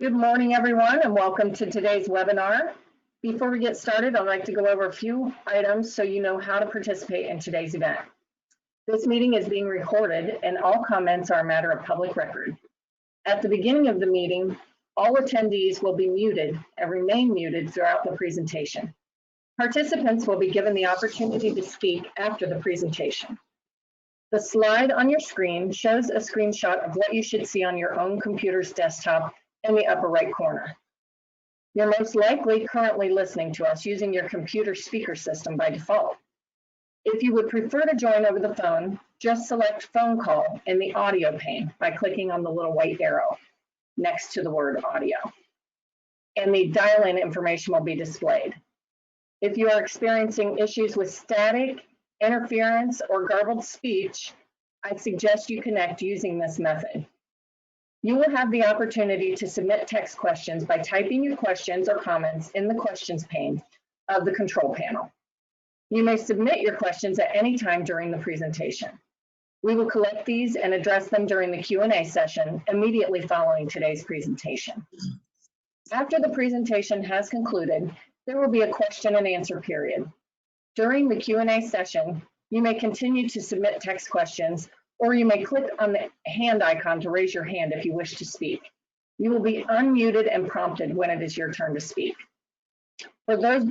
Good morning, everyone, and welcome to today's webinar. Before we get started, I'd like to go over a few items so you know how to participate in today's event. This meeting is being recorded and all comments are a matter of public record. At the beginning of the meeting, all attendees will be muted and remain muted throughout the presentation. Participants will be given the opportunity to speak after the presentation. The slide on your screen shows a screenshot of what you should see on your own computer's desktop in the upper right corner. You're most likely currently listening to us using your computer speaker system by default. If you would prefer to join over the phone, just select phone call in the audio pane by clicking on the little white arrow next to the word audio, and the dial-in information will be displayed. If you are experiencing issues with static, interference, or garbled speech, I suggest you connect using this method. You will have the opportunity to submit text questions by typing your questions or comments in the questions pane of the control panel. You may submit your questions at any time during the presentation. We will collect these and address them during the Q&A session immediately following today's presentation. After the presentation has concluded, there will be a question and answer period. During the Q&A session, you may continue to submit text questions, or you may click on the hand icon to raise your hand if you wish to speak. You will be unmuted and prompted when it is your turn to speak. For those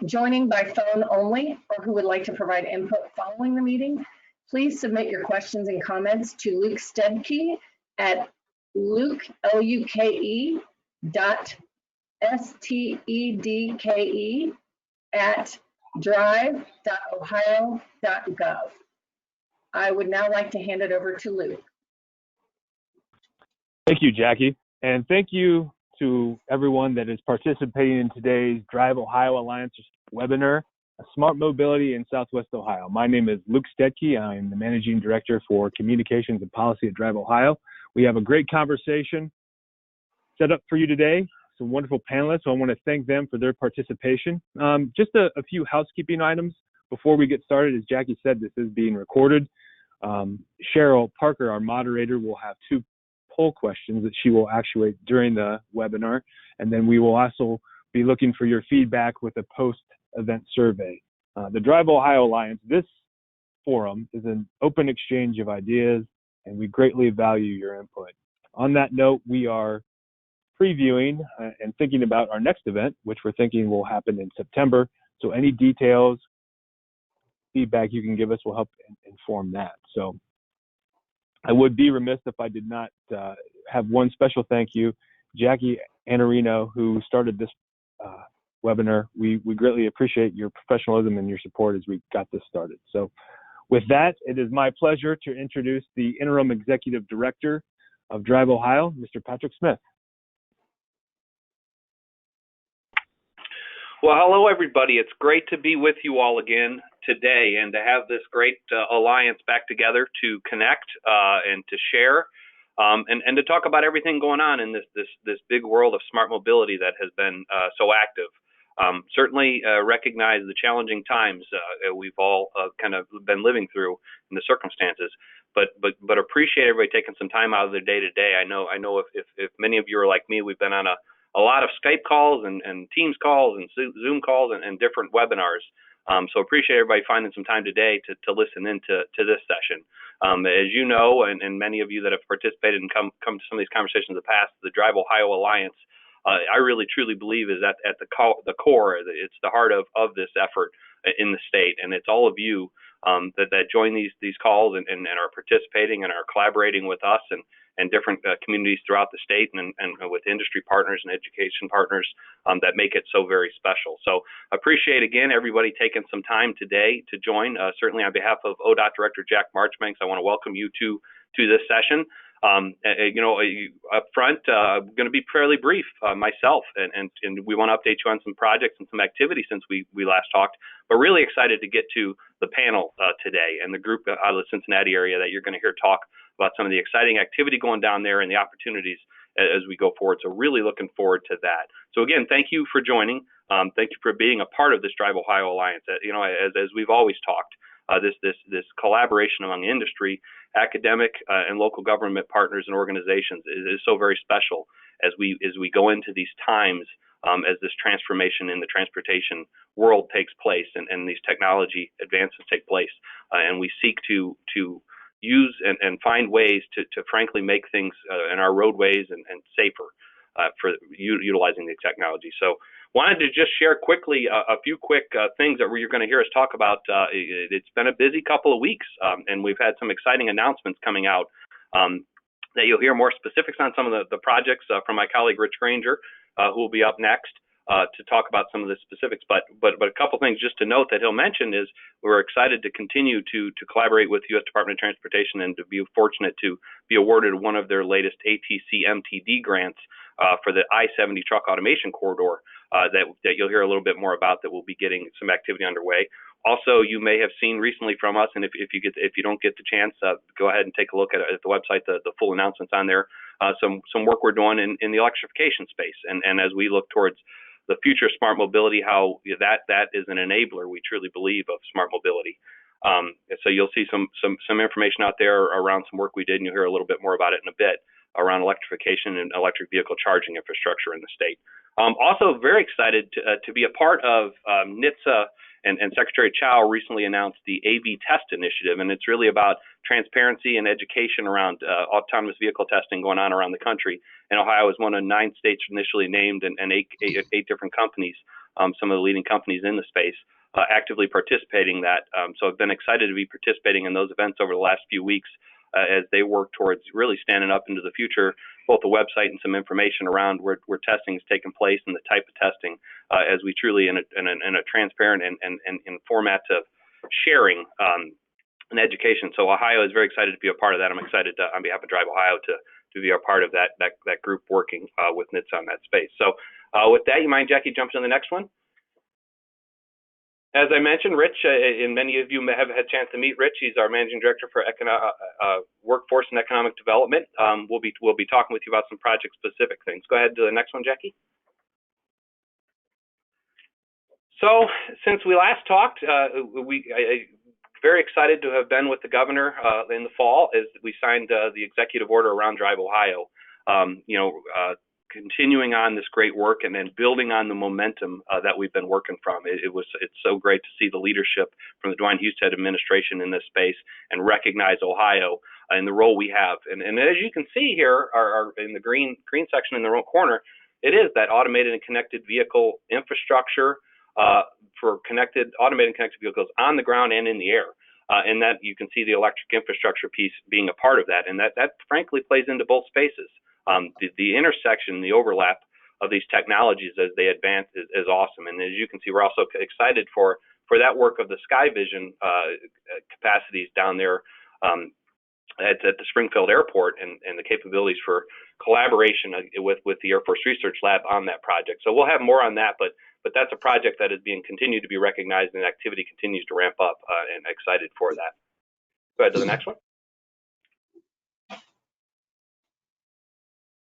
joining by phone only, or who would like to provide input following the meeting, please submit your questions and comments to Luke Stedke at luke.stedke@drive.ohio.gov. I would now like to hand it over to Luke. Thank you, Jackie. And thank you to everyone that is participating in today's DriveOhio Alliance Webinar, Smart Mobility in Southwest Ohio. My name is Luke Stedke. I'm the Managing Director for Communications and Policy at DriveOhio. We have a great conversation set up for you today. Some wonderful panelists, so I want to thank them for their participation. Just a few housekeeping items before we get started. As Jackie said, this is being recorded. Cheryl Parker, our moderator, will have two poll questions that she will actuate during the webinar, and then we will also be looking for your feedback with a post-event survey. The DriveOhio Alliance, this forum is an open exchange of ideas, and we greatly value your input. On that note, we are previewing and thinking about our next event, which we're thinking will happen in September. So any details, feedback you can give us will help inform that. So I would be remiss if I did not have one special thank you, Jackie Anarino, who started this webinar. We greatly appreciate your professionalism and your support as we got this started. So with that, it is my pleasure to introduce the Interim Executive Director of DriveOhio, Mr. Patrick Smith. Well, hello, everybody. It's great to be with you all again today and to have this great alliance back together to connect and to share and to talk about everything going on in this big world of smart mobility that has been so active. Certainly recognize the challenging times we've all kind of been living through in the circumstances, but appreciate everybody taking some time out of their day to day. I know if many of you are like me, we've been on a lot of Skype calls and Teams calls and Zoom calls and different webinars. So appreciate everybody finding some time today to listen in to this session. As you know, and many of you that have participated and come to some of these conversations in the past, the DriveOhio Alliance, I really truly believe is at the core. It's the heart of this effort in the state, and it's all of you that join these calls and are participating and are collaborating with us and different communities throughout the state and with industry partners and education partners that make it so very special. So appreciate, again, everybody taking some time today to join. Certainly on behalf of ODOT Director Jack Marchbanks, I want to welcome you to this session. Up front, I'm going to be fairly brief myself, and we want to update you on some projects and some activity since we last talked, but really excited to get to the panel today and the group out of the Cincinnati area that you're going to hear talk about some of the exciting activity going down there and the opportunities as we go forward. So really looking forward to that. So again, thank you for joining. Thank you for being a part of this DriveOhio Alliance. As we've always talked, this collaboration among industry academic and local government partners and organizations is so very special as we go into these times as this transformation in the transportation world takes place and these technology advances take place, and we seek to use and find ways to frankly make things in our roadways and safer for utilizing the technology. So wanted to just share quickly a few quick things that you're going to hear us talk about. It's been a busy couple of weeks, and we've had some exciting announcements coming out that you'll hear more specifics on some of the projects from my colleague Rich Granger, who will be up next to talk about some of the specifics. But a couple things just to note that he'll mention is we're excited to continue to collaborate with the U.S. Department of Transportation and to be fortunate to be awarded one of their latest ATC MTD grants for the I-70 truck automation corridor that you'll hear a little bit more about, that we'll be getting some activity underway. Also, you may have seen recently from us, and if you don't get the chance, go ahead and take a look at the website, the full announcements on there. Some work we're doing in the electrification space, and as we look towards the future of smart mobility, how that is an enabler, we truly believe, of smart mobility. So you'll see some information out there around some work we did, and you'll hear a little bit more about it in a bit around electrification and electric vehicle charging infrastructure in the state. Also very excited to be a part of NHTSA, and Secretary Chow recently announced the AV Test Initiative, and it's really about transparency and education around autonomous vehicle testing going on around the country. And Ohio is one of 9 states initially named, and eight different companies, some of the leading companies in the space, actively participating in that. So I've been excited to be participating in those events over the last few weeks as they work towards really standing up into the future, both a website and some information around where testing is taking place and the type of testing, as we truly in a transparent and in format of sharing and education. So Ohio is very excited to be a part of that. I'm excited on behalf of DriveOhio to be a part of that group working with NHTSA on that space. So with that, you mind, Jackie, jumping to the next one? As I mentioned, Rich, and many of you may have had a chance to meet Rich. He's our Managing Director for Workforce and Economic Development. We'll be talking with you about some project-specific things. Go ahead to the next one, Jackie. So since we last talked, very excited to have been with the governor in the fall as we signed the executive order around DriveOhio. Continuing on this great work and then building on the momentum that we've been working from. It's so great to see the leadership from the Dwayne Husted administration in this space and recognize Ohio and the role we have. And as you can see here, in the green section in the corner, it is that automated and connected vehicle infrastructure for automated and connected vehicles on the ground and in the air. And that you can see the electric infrastructure piece being a part of that. And that frankly plays into both spaces. The intersection, the overlap of these technologies as they advance is awesome. And as you can see, we're also excited for that work of the SkyVision capacities down there at the Springfield Airport and the capabilities for collaboration with the Air Force Research Lab on that project. So we'll have more on that, but that's a project that is being continued to be recognized and activity continues to ramp up, and excited for that. Go ahead to the next one.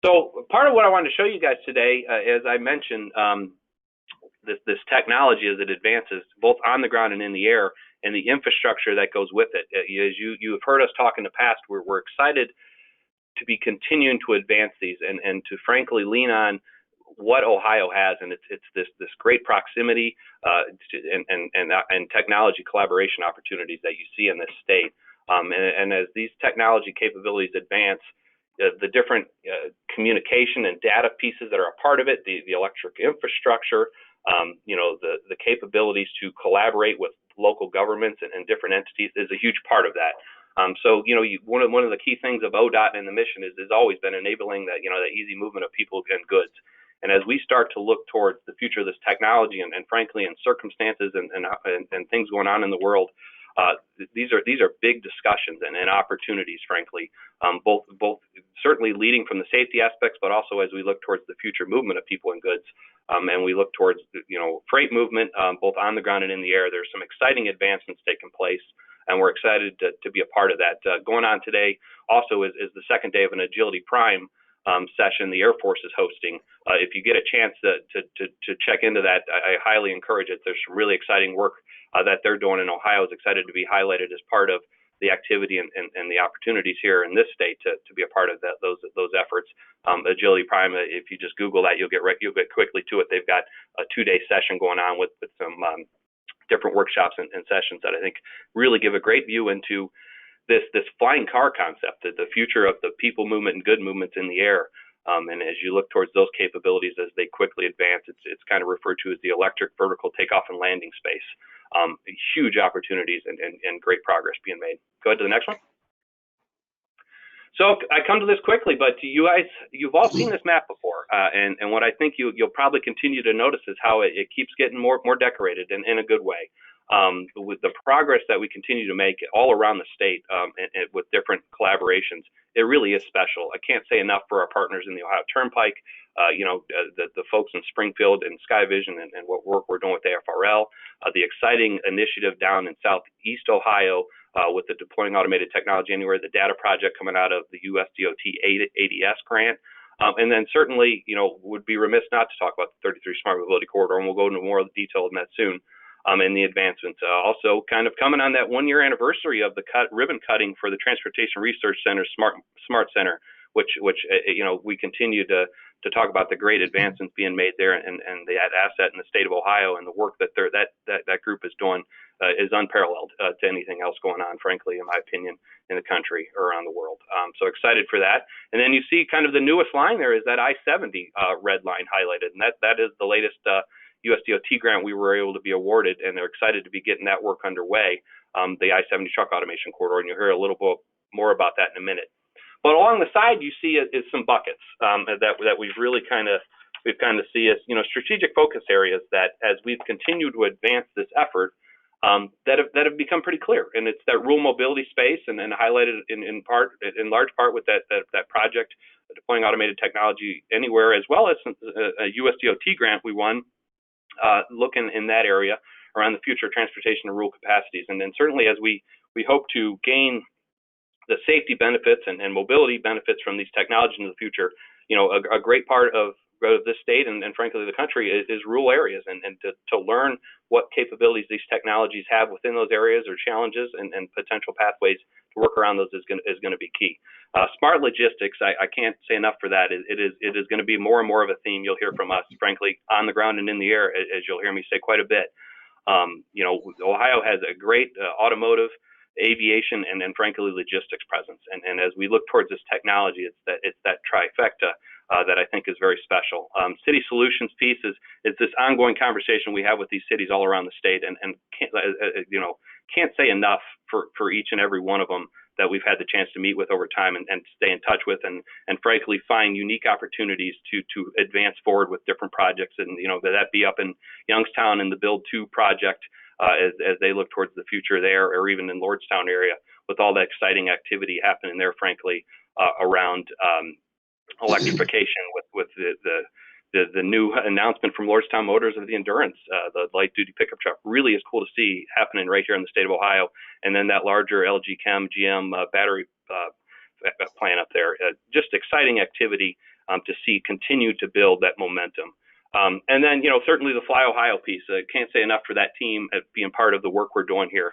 So part of what I wanted to show you guys today, as I mentioned, this technology as it advances both on the ground and in the air, and the infrastructure that goes with it. As you have heard us talk in the past, we're excited to be continuing to advance these and to frankly lean on what Ohio has, and it's this great proximity and technology collaboration opportunities that you see in this state. And as these technology capabilities advance, the different communication and data pieces that are a part of it, the electric infrastructure, the capabilities to collaborate with local governments and different entities is a huge part of that. So one of the key things of ODOT and the mission has always been enabling that that easy movement of people and goods. And as we start to look towards the future of this technology and frankly in circumstances and things going on in the world, these are big discussions and opportunities, frankly, both certainly leading from the safety aspects, but also as we look towards the future movement of people and goods, and we look towards freight movement, both on the ground and in the air. There's some exciting advancements taking place, and we're excited to be a part of that. Going on today also is the second day of an Agility Prime session the Air Force is hosting. If you get a chance to check into that, I highly encourage it. There's some really exciting work that they're doing, and Ohio is excited to be highlighted as part of the activity and the opportunities here in this state to be a part of those efforts. Agility Prime, if you just Google that, you'll get quickly to it. They've got a 2-day session going on with some different workshops and sessions that I think really give a great view into this flying car concept, the future of the people movement and good movements in the air. And as you look towards those capabilities as they quickly advance, it's kind of referred to as the electric vertical takeoff and landing space. Huge opportunities and great progress being made. Go ahead to the next one. So I come to this quickly, but you guys, you've all seen this map before, and what I think you'll probably continue to notice is how it keeps getting more decorated in a good way. With the progress that we continue to make all around the state and with different collaborations, it really is special. I can't say enough for our partners in the Ohio Turnpike, the folks in Springfield and SkyVision and what work we're doing with AFRL, the exciting initiative down in Southeast Ohio with the Deploying Automated Technology Anywhere, the data project coming out of the USDOT ADS grant. And then certainly, would be remiss not to talk about the 33 Smart Mobility Corridor, and we'll go into more of the detail on that soon. And the advancements. Also kind of coming on that 1-year anniversary of the ribbon cutting for the Transportation Research Center Smart Center, which we continue to talk about the great advancements being made there and that asset in the state of Ohio, and the work that that group is doing is unparalleled to anything else going on, frankly, in my opinion, in the country or around the world. So excited for that. And then you see kind of the newest line there is that I-70 red line highlighted, and that is the latest USDOT grant we were able to be awarded, and they're excited to be getting that work underway, the I-70 truck automation corridor, and you'll hear a little bit more about that in a minute. But along the side, you see is some buckets that we've really kind of see as strategic focus areas that, as we've continued to advance this effort, that have become pretty clear, and it's that rural mobility space, and highlighted in large part with that project, Deploying Automated Technology Anywhere, as well as a USDOT grant we won. Looking in that area around the future of transportation and rural capacities. And then certainly as we hope to gain the safety benefits and mobility benefits from these technologies in the future, a great part of this state and frankly the country is rural areas, and to learn what capabilities these technologies have within those areas or challenges and potential pathways to work around those is going to be key. Smart logistics, I can't say enough for that. It is going to be more and more of a theme you'll hear from us, frankly, on the ground and in the air, as you'll hear me say quite a bit. Ohio has a great automotive, aviation, and then frankly logistics presence. And as we look towards this technology, it's that trifecta that I think is very special. City solutions piece is this ongoing conversation we have with these cities all around the state, and can't say enough for each and every one of them that we've had the chance to meet with over time and stay in touch with, and frankly find unique opportunities to advance forward with different projects, and that be up in Youngstown in the Build 2 project as they look towards the future there, or even in Lordstown area with all that exciting activity happening there, frankly, around electrification with the new announcement from Lordstown Motors of the Endurance, the light-duty pickup truck. Really is cool to see happening right here in the state of Ohio. And then that larger LG Chem GM battery plant up there. Just exciting activity to see continue to build that momentum. And then, certainly the Fly Ohio piece. Can't say enough for that team being part of the work we're doing here.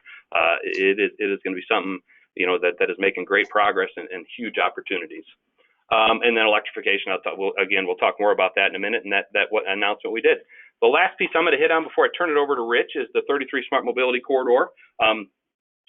It is going to be something, that is making great progress and huge opportunities. And then electrification, we'll talk more about that in a minute, and that what announcement we did. The last piece I'm going to hit on before I turn it over to Rich is the 33 Smart Mobility Corridor.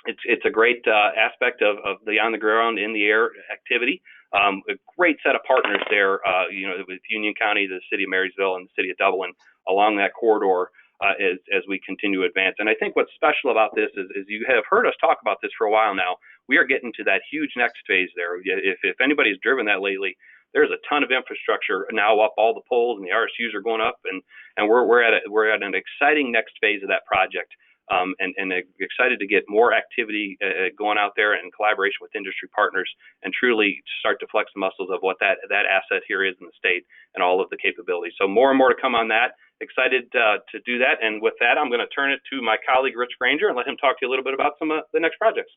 It's a great aspect of the on-the-ground, in-the-air activity. A great set of partners there, with Union County, the city of Marysville, and the city of Dublin along that corridor as we continue to advance. And I think what's special about this is you have heard us talk about this for a while now. We are getting to that huge next phase there. If anybody's driven that lately, there's a ton of infrastructure now up all the poles, and the RSUs are going up, and we're at an exciting next phase of that project. And excited to get more activity going out there in collaboration with industry partners, and truly start to flex the muscles of what that asset here is in the state and all of the capabilities. So more and more to come on that. Excited to do that. And with that, I'm going to turn it to my colleague, Rich Granger, and let him talk to you a little bit about some of the next projects.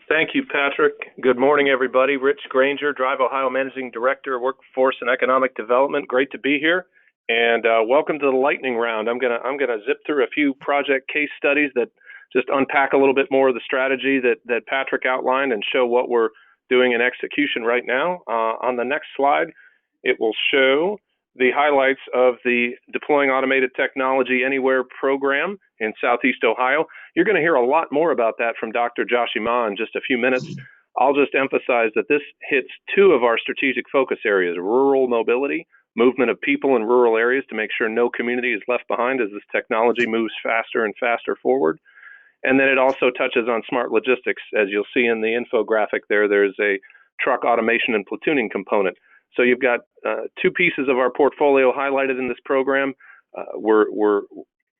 Thank you, Patrick. Good morning, everybody. Rich Granger, DriveOhio Managing Director, Workforce and Economic Development. Great to be here. and welcome to the lightning round. I'm gonna zip through a few project case studies that just unpack a little bit more of the strategy that Patrick outlined and show what we're doing in execution right now. On the next slide, it will show the highlights of the Deploying Automated Technology Anywhere program in Southeast Ohio. You're going to hear a lot more about that from Dr. Josh Iman in just a few minutes. I'll just emphasize that this hits two of our strategic focus areas: rural mobility, movement of people in rural areas to make sure no community is left behind as this technology moves faster and faster forward. And then it also touches on smart logistics. As you'll see in the infographic there, there's a truck automation and platooning component. So you've got two pieces of our portfolio highlighted in this program. We're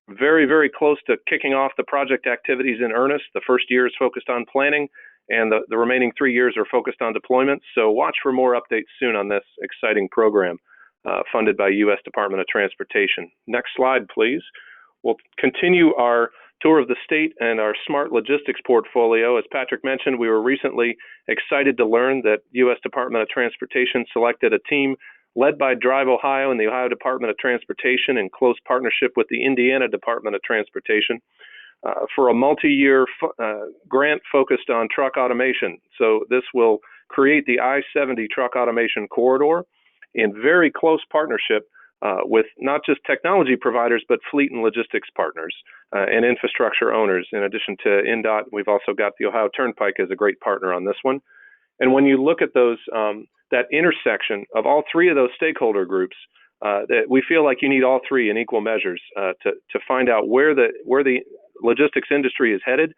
very, very close to kicking off the project activities in earnest. The first year is focused on planning, and the remaining 3 years are focused on deployment. So watch for more updates soon on this exciting program funded by U.S. Department of Transportation. Next slide, please. We'll continue our tour of the state and our smart logistics portfolio. As Patrick mentioned, we were recently excited to learn that U.S. Department of Transportation selected a team led by DriveOhio and the Ohio Department of Transportation in close partnership with the Indiana Department of Transportation for a multi-year grant focused on truck automation. So this will create the I-70 truck automation corridor in very close partnership with not just technology providers, but fleet and logistics partners and infrastructure owners. In addition to INDOT, we've also got the Ohio Turnpike as a great partner on this one. And when you look at those, that intersection of all three of those stakeholder groups, that we feel like you need all three in equal measures to find out where the logistics industry is headed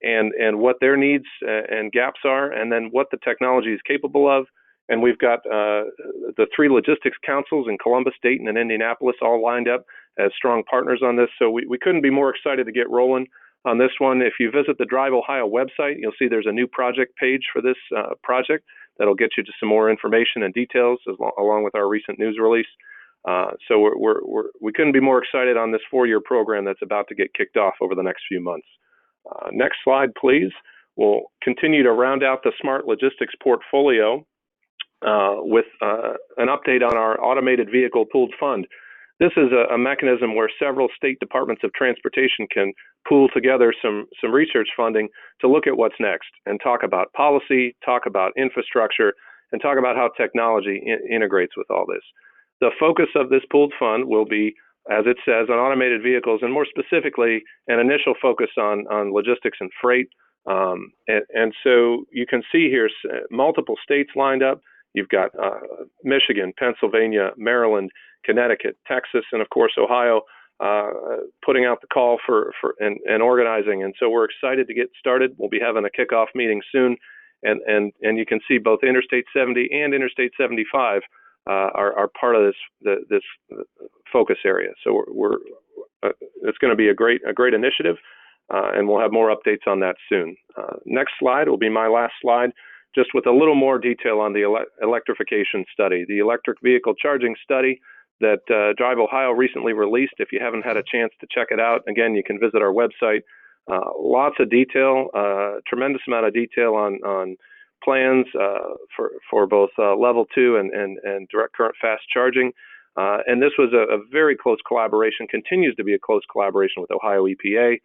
and what their needs and gaps are, and then what the technology is capable of. And we've got the three logistics councils in Columbus, Dayton, and Indianapolis all lined up as strong partners on this. So we couldn't be more excited to get rolling on this one. If you visit the DriveOhio website, you'll see there's a new project page for this project that'll get you to some more information and details along with our recent news release. So we couldn't be more excited on this 4-year program that's about to get kicked off over the next few months. Next slide, please. We'll continue to round out the smart logistics portfolio with an update on our automated vehicle pooled fund. This is a mechanism where several state departments of transportation can pool together some research funding to look at what's next and talk about policy, talk about infrastructure, and talk about how technology integrates with all this. The focus of this pooled fund will be, as it says, on automated vehicles, and more specifically, an initial focus on logistics and freight. And so you can see here multiple states lined up. You've got Michigan, Pennsylvania, Maryland, Connecticut, Texas, and of course Ohio putting out the call for and organizing. And so we're excited to get started. We'll be having a kickoff meeting soon, and you can see both Interstate 70 and Interstate 75 are part of this focus area. So it's going to be a great initiative, and we'll have more updates on that soon. Next slide will be my last slide, just with a little more detail on the electrification study, the electric vehicle charging study that DriveOhio recently released. If you haven't had a chance to check it out, again, you can visit our website. Lots of detail, tremendous amount of detail on plans for both level 2 and direct current fast charging. And this was a very close collaboration, continues to be a close collaboration with Ohio EPA,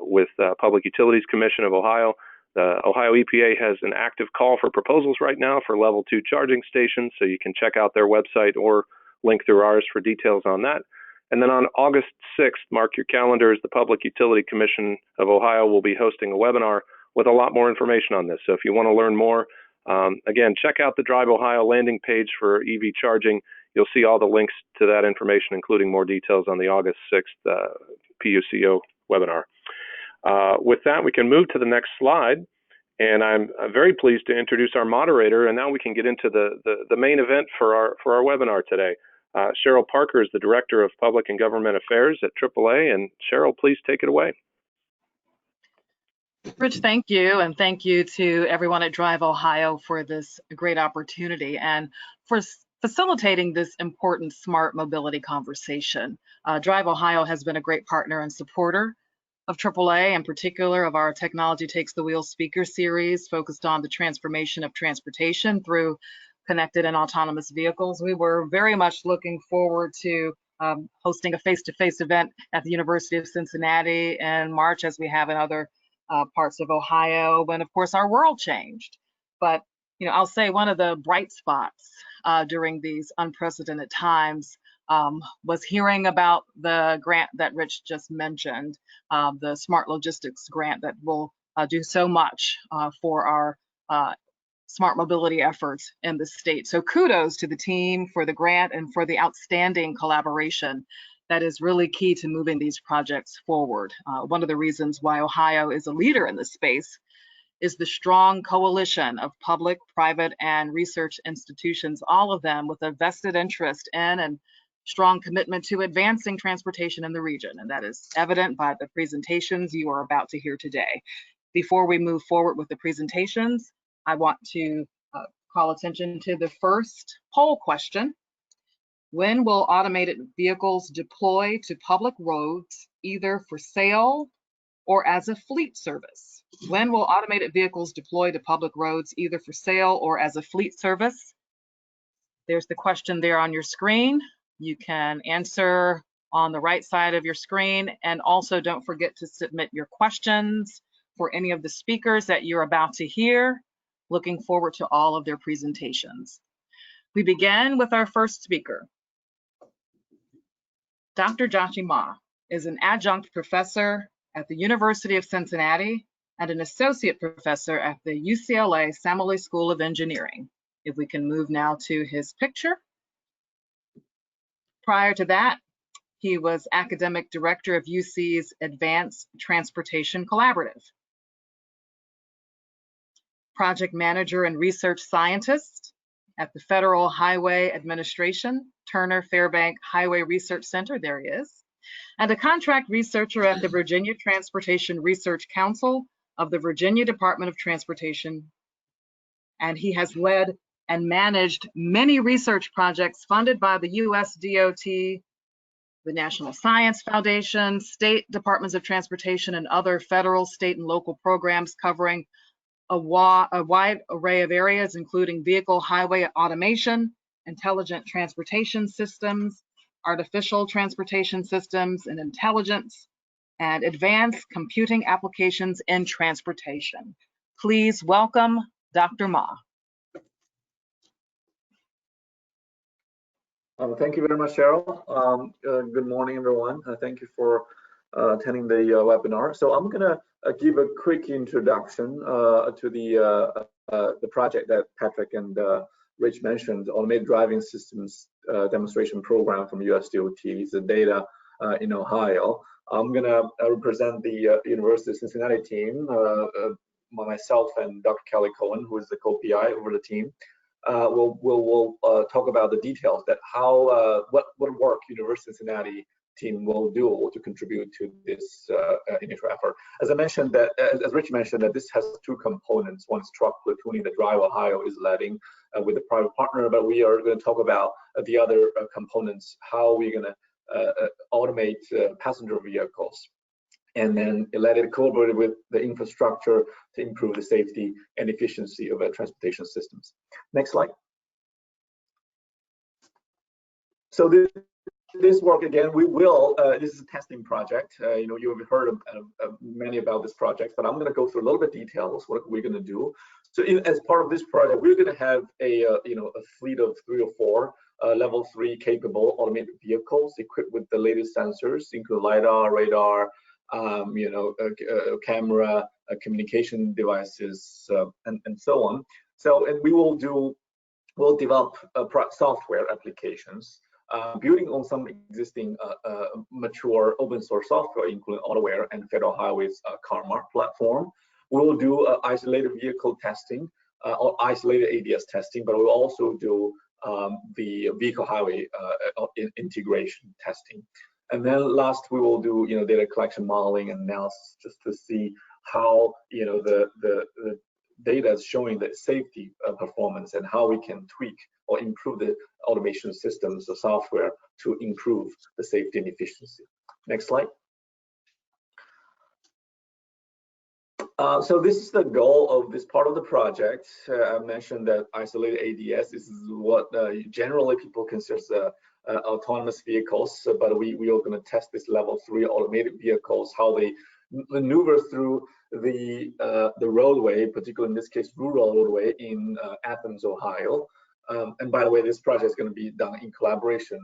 with Public Utilities Commission of Ohio. The Ohio EPA has an active call for proposals right now for level 2 charging stations, so you can check out their website or link through ours for details on that. And then on August 6th, mark your calendars, the Public Utility Commission of Ohio will be hosting a webinar with a lot more information on this. So if you want to learn more, again, check out the DriveOhio landing page for EV charging. You'll see all the links to that information, including more details on the August 6th PUCO webinar. With that, we can move to the next slide. And I'm very pleased to introduce our moderator, and now we can get into the main event for our webinar today. Cheryl Parker is the Director of Public and Government Affairs at AAA, and Cheryl, please take it away. Rich, thank you, and thank you to everyone at DriveOhio for this great opportunity and for facilitating this important smart mobility conversation. DriveOhio has been a great partner and supporter of AAA, in particular of our Technology Takes the Wheel speaker series focused on the transformation of transportation through connected and autonomous vehicles. We were very much looking forward to hosting a face-to-face event at the University of Cincinnati in March, as we have in other parts of Ohio, when of course our world changed. But I'll say one of the bright spots during these unprecedented times was hearing about the grant that Rich just mentioned, the Smart Logistics grant that will do so much for our smart mobility efforts in the state. So kudos to the team for the grant and for the outstanding collaboration that is really key to moving these projects forward. One of the reasons why Ohio is a leader in this space is the strong coalition of public, private, and research institutions, all of them with a vested interest in and strong commitment to advancing transportation in the region. And that is evident by the presentations you are about to hear today. Before we move forward with the presentations, I want to call attention to the first poll question. When will automated vehicles deploy to public roads, either for sale or as a fleet service? When will automated vehicles deploy to public roads, either for sale or as a fleet service? There's the question there on your screen. You can answer on the right side of your screen, and also don't forget to submit your questions for any of the speakers that you're about to hear. Looking forward to all of their presentations. We begin with our first speaker. Dr. Joshi Ma is an adjunct professor at the University of Cincinnati and an associate professor at the UCLA Samole School of Engineering. If we can move now to his picture. Prior to that, he was academic director of UC's Advanced Transportation Collaborative, project manager and research scientist at the Federal Highway Administration, Turner Fairbank Highway Research Center, there he is, and a contract researcher at the Virginia Transportation Research Council of the Virginia Department of Transportation. And he has led and managed many research projects funded by the US DOT, the National Science Foundation, state departments of transportation, and other federal, state, and local programs covering a wide array of areas, including vehicle highway automation, intelligent transportation systems, artificial transportation systems and intelligence, and advanced computing applications in transportation. Please welcome Dr. Ma. Thank you very much, Cheryl. Good morning, everyone. Thank you for attending the webinar. So I'm going to give a quick introduction to the project that Patrick and Rich mentioned, Automated Driving Systems Demonstration Program from US DOT. It's the data in Ohio. I'm going to represent the University of Cincinnati team, myself and Dr. Kelly Cohen, who is the co-PI over the team. We'll talk about the details that what work University of Cincinnati team will do to contribute to this initial effort. As I mentioned, as Rich mentioned, that this has two components. One is truck platooning that DriveOhio is leading with a private partner, but we are going to talk about the other components, how we're going to automate passenger vehicles, and then let it collaborate with the infrastructure to improve the safety and efficiency of transportation systems. Next slide. So this work, again, we will, this is a testing project. You have heard many about this project, but I'm going to go through a little bit details, what we're going to do. So as part of this project, we're going to have a fleet of 3 or 4 level 3 capable automated vehicles equipped with the latest sensors, including LiDAR, radar, camera, communication devices, and so on. So, and we'll develop software applications, building on some existing mature open source software, including AutoWare and Federal Highway's CarMark platform. We'll do isolated vehicle testing or isolated ADS testing, but we'll also do the vehicle highway integration testing. And then last, we will do data collection, modeling, and analysis, just to see how the data is showing the safety performance and how we can tweak or improve the automation systems or software to improve the safety and efficiency. Next slide. So this is the goal of this part of the project. I mentioned that isolated ADS. This is what generally people consider autonomous vehicles, but we are going to test this level 3 automated vehicles, how they maneuver through the roadway, particularly in this case rural roadway in Athens, Ohio. And by the way, this project is going to be done in collaboration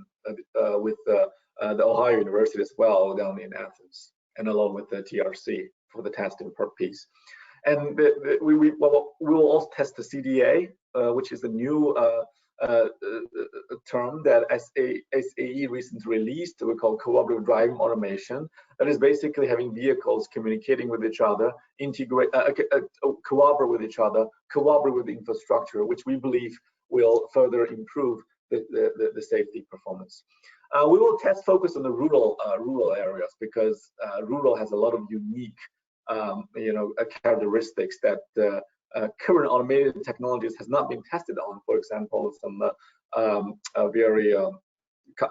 with the Ohio University as well down in Athens, and along with the TRC for the testing per piece. And we will also test the CDA, which is the new term that SAE recently released. We call cooperative driving automation. That is basically having vehicles communicating with each other, cooperate with each other, cooperate with the infrastructure, which we believe will further improve the safety performance. We will focus on the rural areas, because rural has a lot of unique characteristics that current automated technologies has not been tested on. For example, some very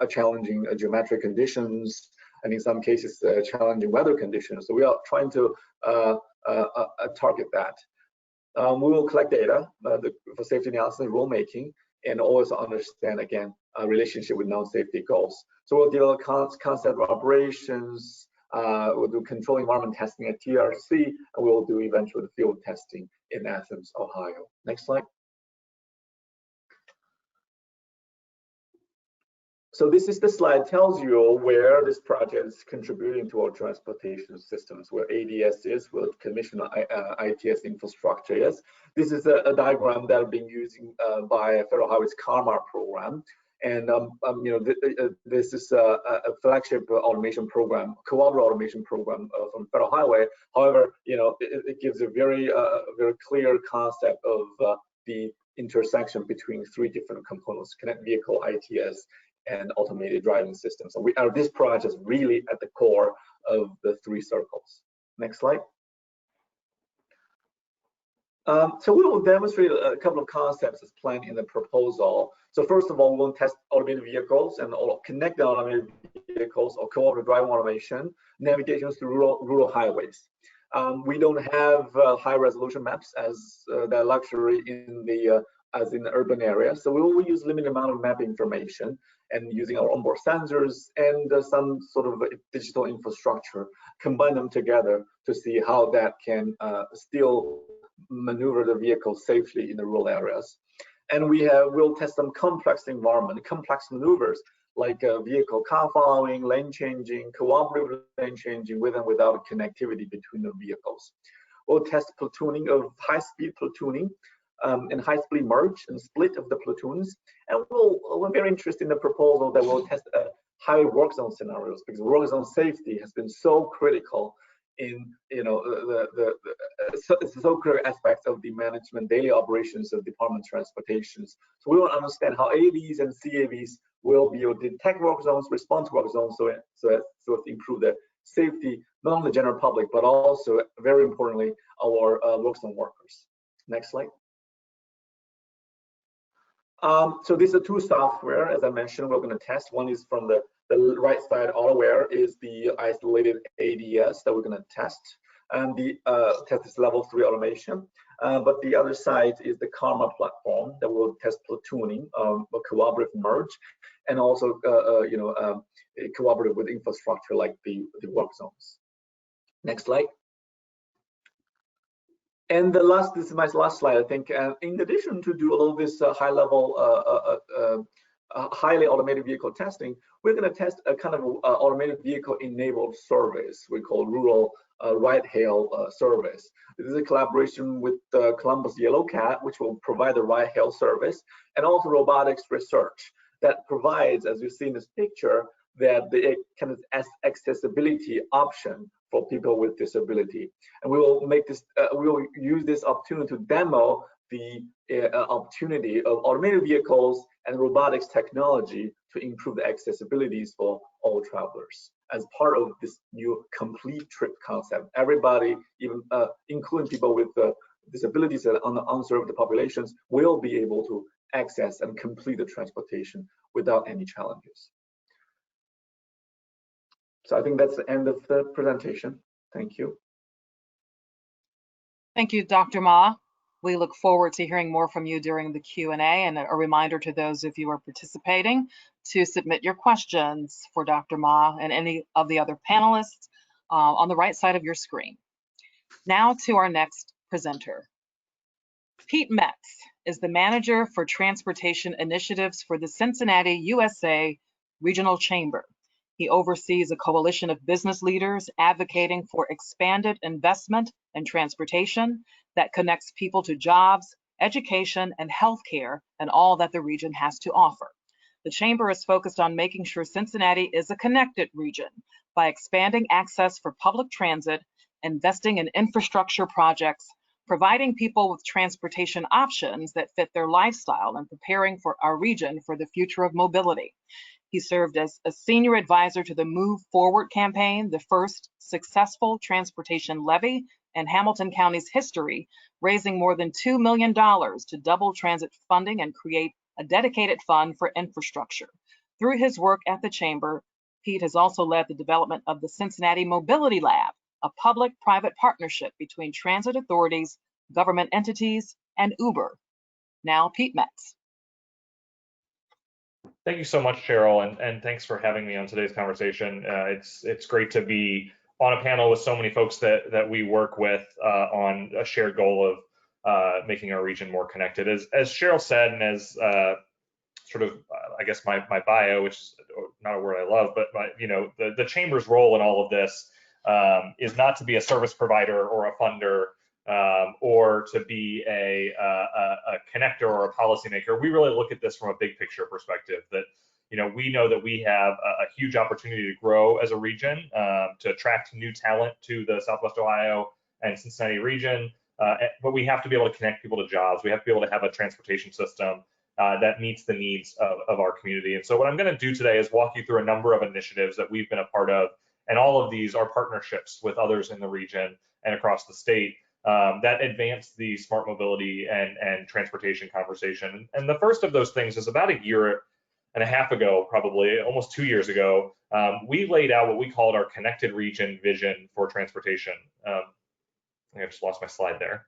challenging geometric conditions, and in some cases challenging weather conditions. So we are trying to target that. We will collect data for safety analysis and rulemaking, and also understand again a relationship with non-safety goals. So we'll develop concept of operations. We'll do control environment testing at TRC, and we'll do eventually the field testing in Athens, Ohio. Next slide. So this is the slide tells you where this project is contributing to our transportation systems, where ADS is, where commission ITS infrastructure is. This is a diagram that I've been using by Federal Highway's CARMAR program. And this is a flagship automation program, cooperative automation program from Federal Highway. However, it gives a very clear concept of the intersection between 3 different components: connect vehicle, ITS, and automated driving systems. So this project is really at the core of the 3 circles. Next slide. So we will demonstrate a couple of concepts as planned in the proposal. So first of all, we will test automated vehicles and connected automated vehicles or cooperative driving automation, navigation through rural highways. We don't have high resolution maps as that luxury as in the urban area. So we will use limited amount of map information, and using our onboard sensors and some sort of digital infrastructure, combine them together to see how that can still maneuver the vehicle safely in the rural areas. And we'll test some complex maneuvers like vehicle car following, lane changing, cooperative lane changing with and without connectivity between the vehicles. We'll test platooning of high-speed platooning and high-speed merge and split of the platoons. And we're very interested in the proposal that we'll test highway work zone scenarios, because work zone safety has been so critical in so critical aspects of the management daily operations of Department of Transportation. So we want to understand how AVs and CAVs will be able to detect work zones, respond to work zones, so as to improve the safety, not only the general public, but also, very importantly, our work zone workers. Next slide. So these are 2 software, as I mentioned, we're going to test. One is from the right side, AutoAware, is the isolated ADS that we're going to test, and the test is level 3 automation. But the other side is the CARMAR platform that will test platooning, a cooperative merge, and also cooperative with infrastructure like the work zones. Next slide. And this is my last slide, I think. In addition to do all this high-level, highly automated vehicle testing, we're going to test a kind of automated vehicle-enabled service we call rural ride-hail service. This is a collaboration with Columbus Yellow Cat, which will provide the ride-hail service, and also robotics research that provides, as you see in this picture, that the kind of accessibility option for people with disability. And we will make this, we will use this opportunity to demo the opportunity of automated vehicles and robotics technology to improve the accessibilities for all travelers as part of this new complete trip concept. Everybody, even including people with disabilities and unserved populations, will be able to access and complete the transportation without any challenges. So I think that's the end of the presentation. Thank you. Thank you, Dr. Ma. We look forward to hearing more from you during the Q&A, and a reminder to those of you who are participating to submit your questions for Dr. Ma and any of the other panelists on the right side of your screen. Now to our next presenter. Pete Metz is the Manager for Transportation Initiatives for the Cincinnati, USA Regional Chamber. He oversees a coalition of business leaders advocating for expanded investment in transportation that connects people to jobs, education, and healthcare, and all that the region has to offer. The Chamber is focused on making sure Cincinnati is a connected region by expanding access for public transit, investing in infrastructure projects, providing people with transportation options that fit their lifestyle, and preparing for our region for the future of mobility. He served as a senior advisor to the Move Forward campaign, the first successful transportation levy in Hamilton County's history, raising more than $2 million to double transit funding and create a dedicated fund for infrastructure. Through his work at the Chamber, Pete has also led the development of the Cincinnati Mobility Lab, a public-private partnership between transit authorities, government entities, and Uber. Now, Pete Metz. Thank you so much, Cheryl, and thanks for having me on today's conversation. It's great to be on a panel with so many folks that we work with on a shared goal of making our region more connected. As Cheryl said, and as sort of I guess my bio, which is not a word I love, but the Chamber's role in all of this is not to be a service provider or a funder or to be a connector or a policymaker. We really look at this from a big picture perspective that, we know that we have a huge opportunity to grow as a region, to attract new talent to the Southwest Ohio and Cincinnati region, but we have to be able to connect people to jobs. We have to be able to have a transportation system that meets the needs of our community. And so what I'm going to do today is walk you through a number of initiatives that we've been a part of, and all of these are partnerships with others in the region and across the state that advance the smart mobility and transportation conversation. And the first of those things is about a year and a half ago, probably almost 2 years ago, we laid out what we called our connected region vision for transportation. I just lost my slide there.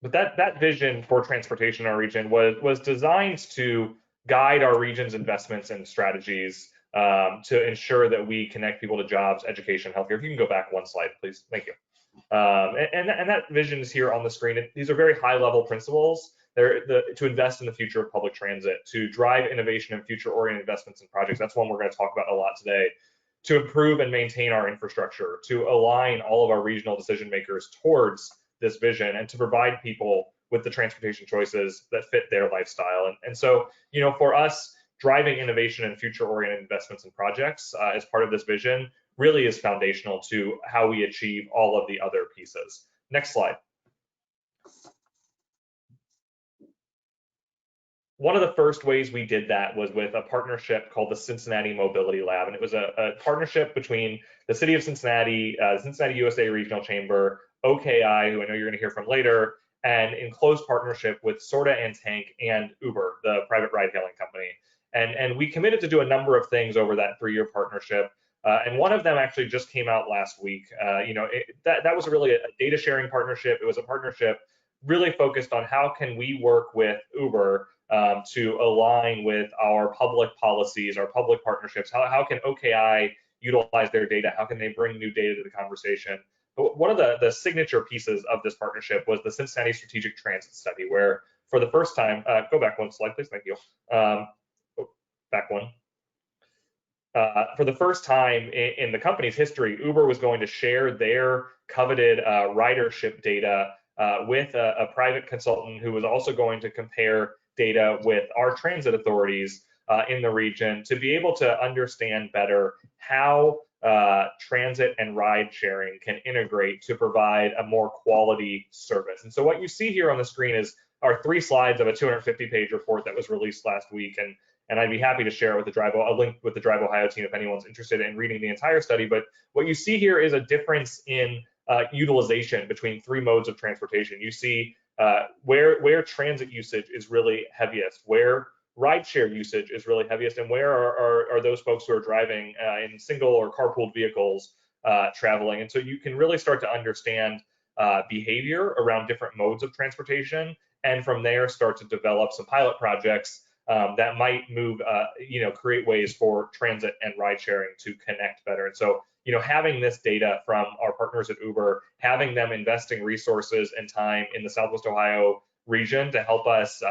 But that vision for transportation in our region was designed to guide our region's investments and strategies to ensure that we connect people to jobs, education, healthcare. If you can go back one slide, please. Thank you. And that vision is here on the screen. These are very high-level principles. They're to invest in the future of public transit, to drive innovation and future-oriented investments in projects. That's one we're going to talk about a lot today. To improve and maintain our infrastructure, to align all of our regional decision makers towards this vision, and to provide people with the transportation choices that fit their lifestyle. And so, for us, driving innovation and future-oriented investments in projects as part of this vision really is foundational to how we achieve all of the other pieces. Next slide. One of the first ways we did that was with a partnership called the Cincinnati Mobility Lab, and it was a partnership between the City of Cincinnati, Cincinnati USA Regional Chamber, OKI, who I know you're going to hear from later, and in close partnership with Sorta and Tank and Uber, the private ride-hailing company. And we committed to do a number of things over that 3-year partnership. And one of them actually just came out last week. That was really a data sharing partnership. It was a partnership really focused on how can we work with Uber to align with our public policies, our public partnerships. How can OKI utilize their data? How can they bring new data to the conversation? But one of the signature pieces of this partnership was the Cincinnati Strategic Transit Study, where for the first time, go back one slide, please, thank you. Back one. For the first time in the company's history, Uber was going to share their coveted ridership data with a private consultant who was also going to compare data with our transit authorities in the region to be able to understand better how transit and ride sharing can integrate to provide a more quality service. And so what you see here on the screen is our 3 slides of a 250-page report that was released last week. And I'd be happy to share it with a link with the DriveOhio team if anyone's interested in reading the entire study. But what you see here is a difference in utilization between 3 modes of transportation. You see where transit usage is really heaviest, where rideshare usage is really heaviest, and where are those folks who are driving in single or carpooled vehicles traveling. And so you can really start to understand behavior around different modes of transportation, and from there start to develop some pilot projects that might move, create ways for transit and ride sharing to connect better. And so, having this data from our partners at Uber, having them investing resources and time in the Southwest Ohio region to help us,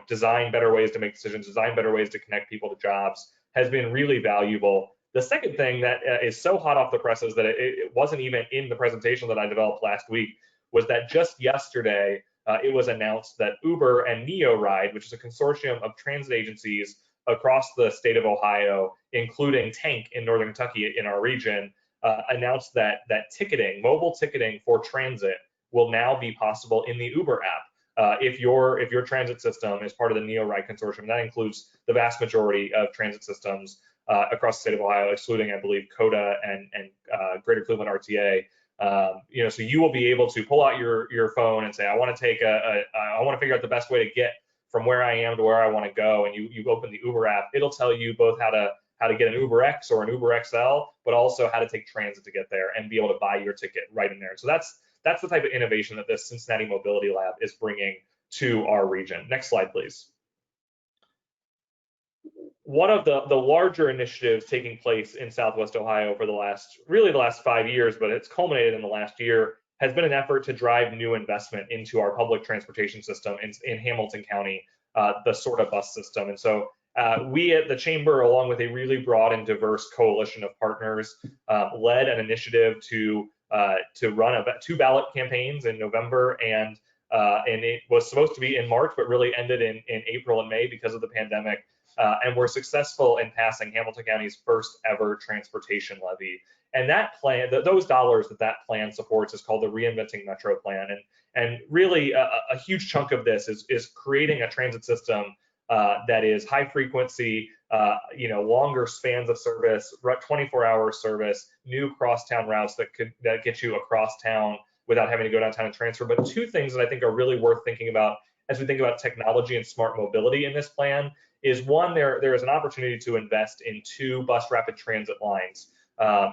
design better ways to make decisions, design better ways to connect people to jobs, has been really valuable. The second thing that is so hot off the presses that it wasn't even in the presentation that I developed last week was that just yesterday, it was announced that Uber and NeoRide, which is a consortium of transit agencies across the state of Ohio, including Tank in Northern Kentucky in our region, announced that ticketing, mobile ticketing for transit, will now be possible in the Uber app. If your transit system is part of the NeoRide consortium, that includes the vast majority of transit systems across the state of Ohio, excluding, I believe, CODA and Greater Cleveland RTA. So you will be able to pull out your phone and say, I want to figure out the best way to get from where I am to where I want to go. And you open the Uber app. It'll tell you both how to get an Uber X or an Uber XL, but also how to take transit to get there and be able to buy your ticket right in there. So that's the type of innovation that the Cincinnati Mobility Lab is bringing to our region. Next slide, please. One of the larger initiatives taking place in Southwest Ohio for the last 5 years, but it's culminated in the last year, has been an effort to drive new investment into our public transportation system in Hamilton County, the SORTA bus system. And so we at the Chamber, along with a really broad and diverse coalition of partners, led an initiative to run 2 ballot campaigns in November, and it was supposed to be in March, but really ended in April and May because of the pandemic. And we're successful in passing Hamilton County's first ever transportation levy. And that plan, those dollars that plan supports, is called the Reinventing Metro Plan. And really a huge chunk of this is creating a transit system that is high frequency, longer spans of service, 24-hour service, new crosstown routes that get you across town without having to go downtown and transfer. But 2 things that I think are really worth thinking about as we think about technology and smart mobility in this plan is, one, there is an opportunity to invest in 2 bus rapid transit lines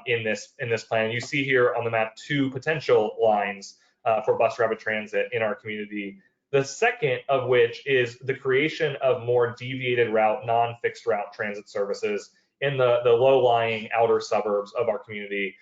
in this plan. You see here on the map 2 potential lines for bus rapid transit in our community. The second of which is the creation of more deviated route, non-fixed route transit services in the low-lying outer suburbs of our community.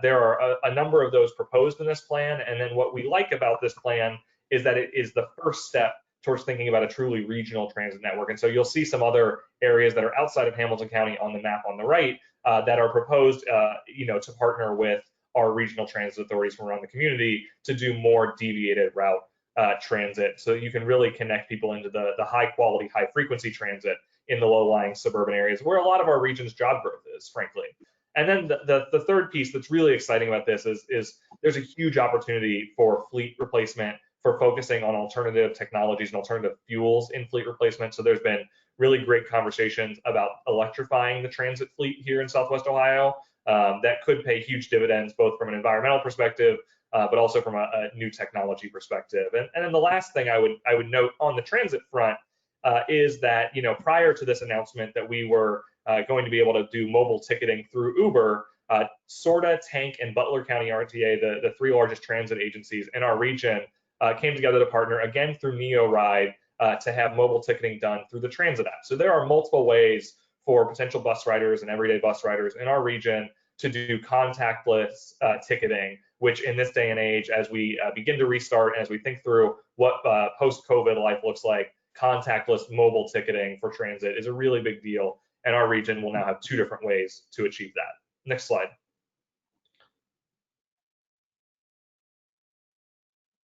There are a number of those proposed in this plan, and then what we like about this plan is that it is the first step towards thinking about a truly regional transit network. And so you'll see some other areas that are outside of Hamilton County on the map on the right that are proposed, to partner with our regional transit authorities from around the community to do more deviated route transit, so you can really connect people into the high quality, high frequency transit in the low-lying suburban areas where a lot of our region's job growth is, frankly. And then the third piece that's really exciting about this is there's a huge opportunity for fleet replacement, for focusing on alternative technologies and alternative fuels in fleet replacement. So there's been really great conversations about electrifying the transit fleet here in Southwest Ohio that could pay huge dividends, both from an environmental perspective, but also from a new technology perspective. And then the last thing I would note on the transit front is that, prior to this announcement that we were going to be able to do mobile ticketing through Uber, SORTA, Tank, and Butler County RTA, the 3 largest transit agencies in our region, came together to partner again through NeoRide to have mobile ticketing done through the transit app. So there are multiple ways for potential bus riders and everyday bus riders in our region to do contactless ticketing, which in this day and age, as we begin to restart, as we think through what post-COVID life looks like, contactless mobile ticketing for transit is a really big deal. And our region will now have 2 different ways to achieve that. Next slide.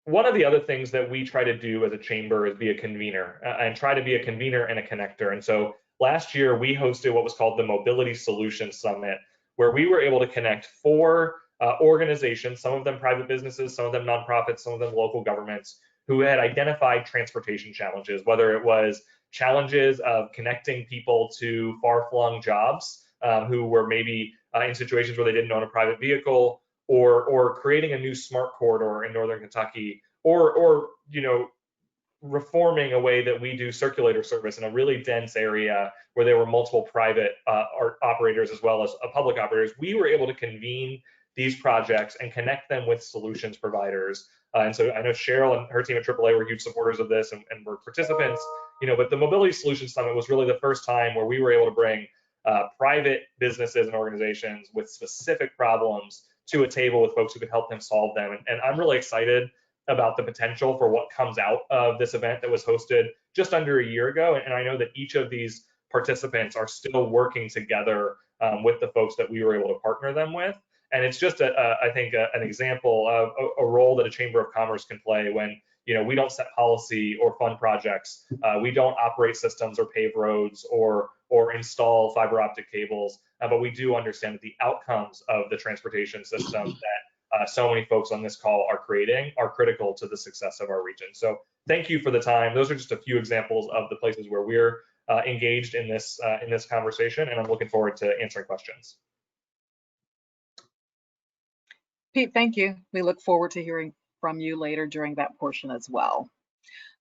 One of the other things that we try to do as a chamber is be a convener and try to be a convener and a connector. And so last year we hosted what was called the Mobility Solutions Summit, where we were able to connect 4 organizations, some of them private businesses, some of them nonprofits, some of them local governments, who had identified transportation challenges, whether it was challenges of connecting people to far-flung jobs who were maybe in situations where they didn't own a private vehicle, or creating a new smart corridor in Northern Kentucky, or reforming a way that we do circulator service in a really dense area where there were multiple private operators as well as public operators. We were able to convene these projects and connect them with solutions providers. And so I know Cheryl and her team at AAA were huge supporters of this and were participants, but the Mobility Solutions Summit was really the first time where we were able to bring private businesses and organizations with specific problems to a table with folks who could help them solve them. And I'm really excited about the potential for what comes out of this event that was hosted just under a year ago. And I know that each of these participants are still working together with the folks that we were able to partner them with. And it's just, I think, an example of a role that a Chamber of Commerce can play when we don't set policy or fund projects. We don't operate systems or pave roads or install fiber optic cables, but we do understand that the outcomes of the transportation system that so many folks on this call are creating are critical to the success of our region. So thank you for the time. Those are just a few examples of the places where we're engaged in this conversation, and I'm looking forward to answering questions. Pete, thank you. We look forward to hearing from you later during that portion as well.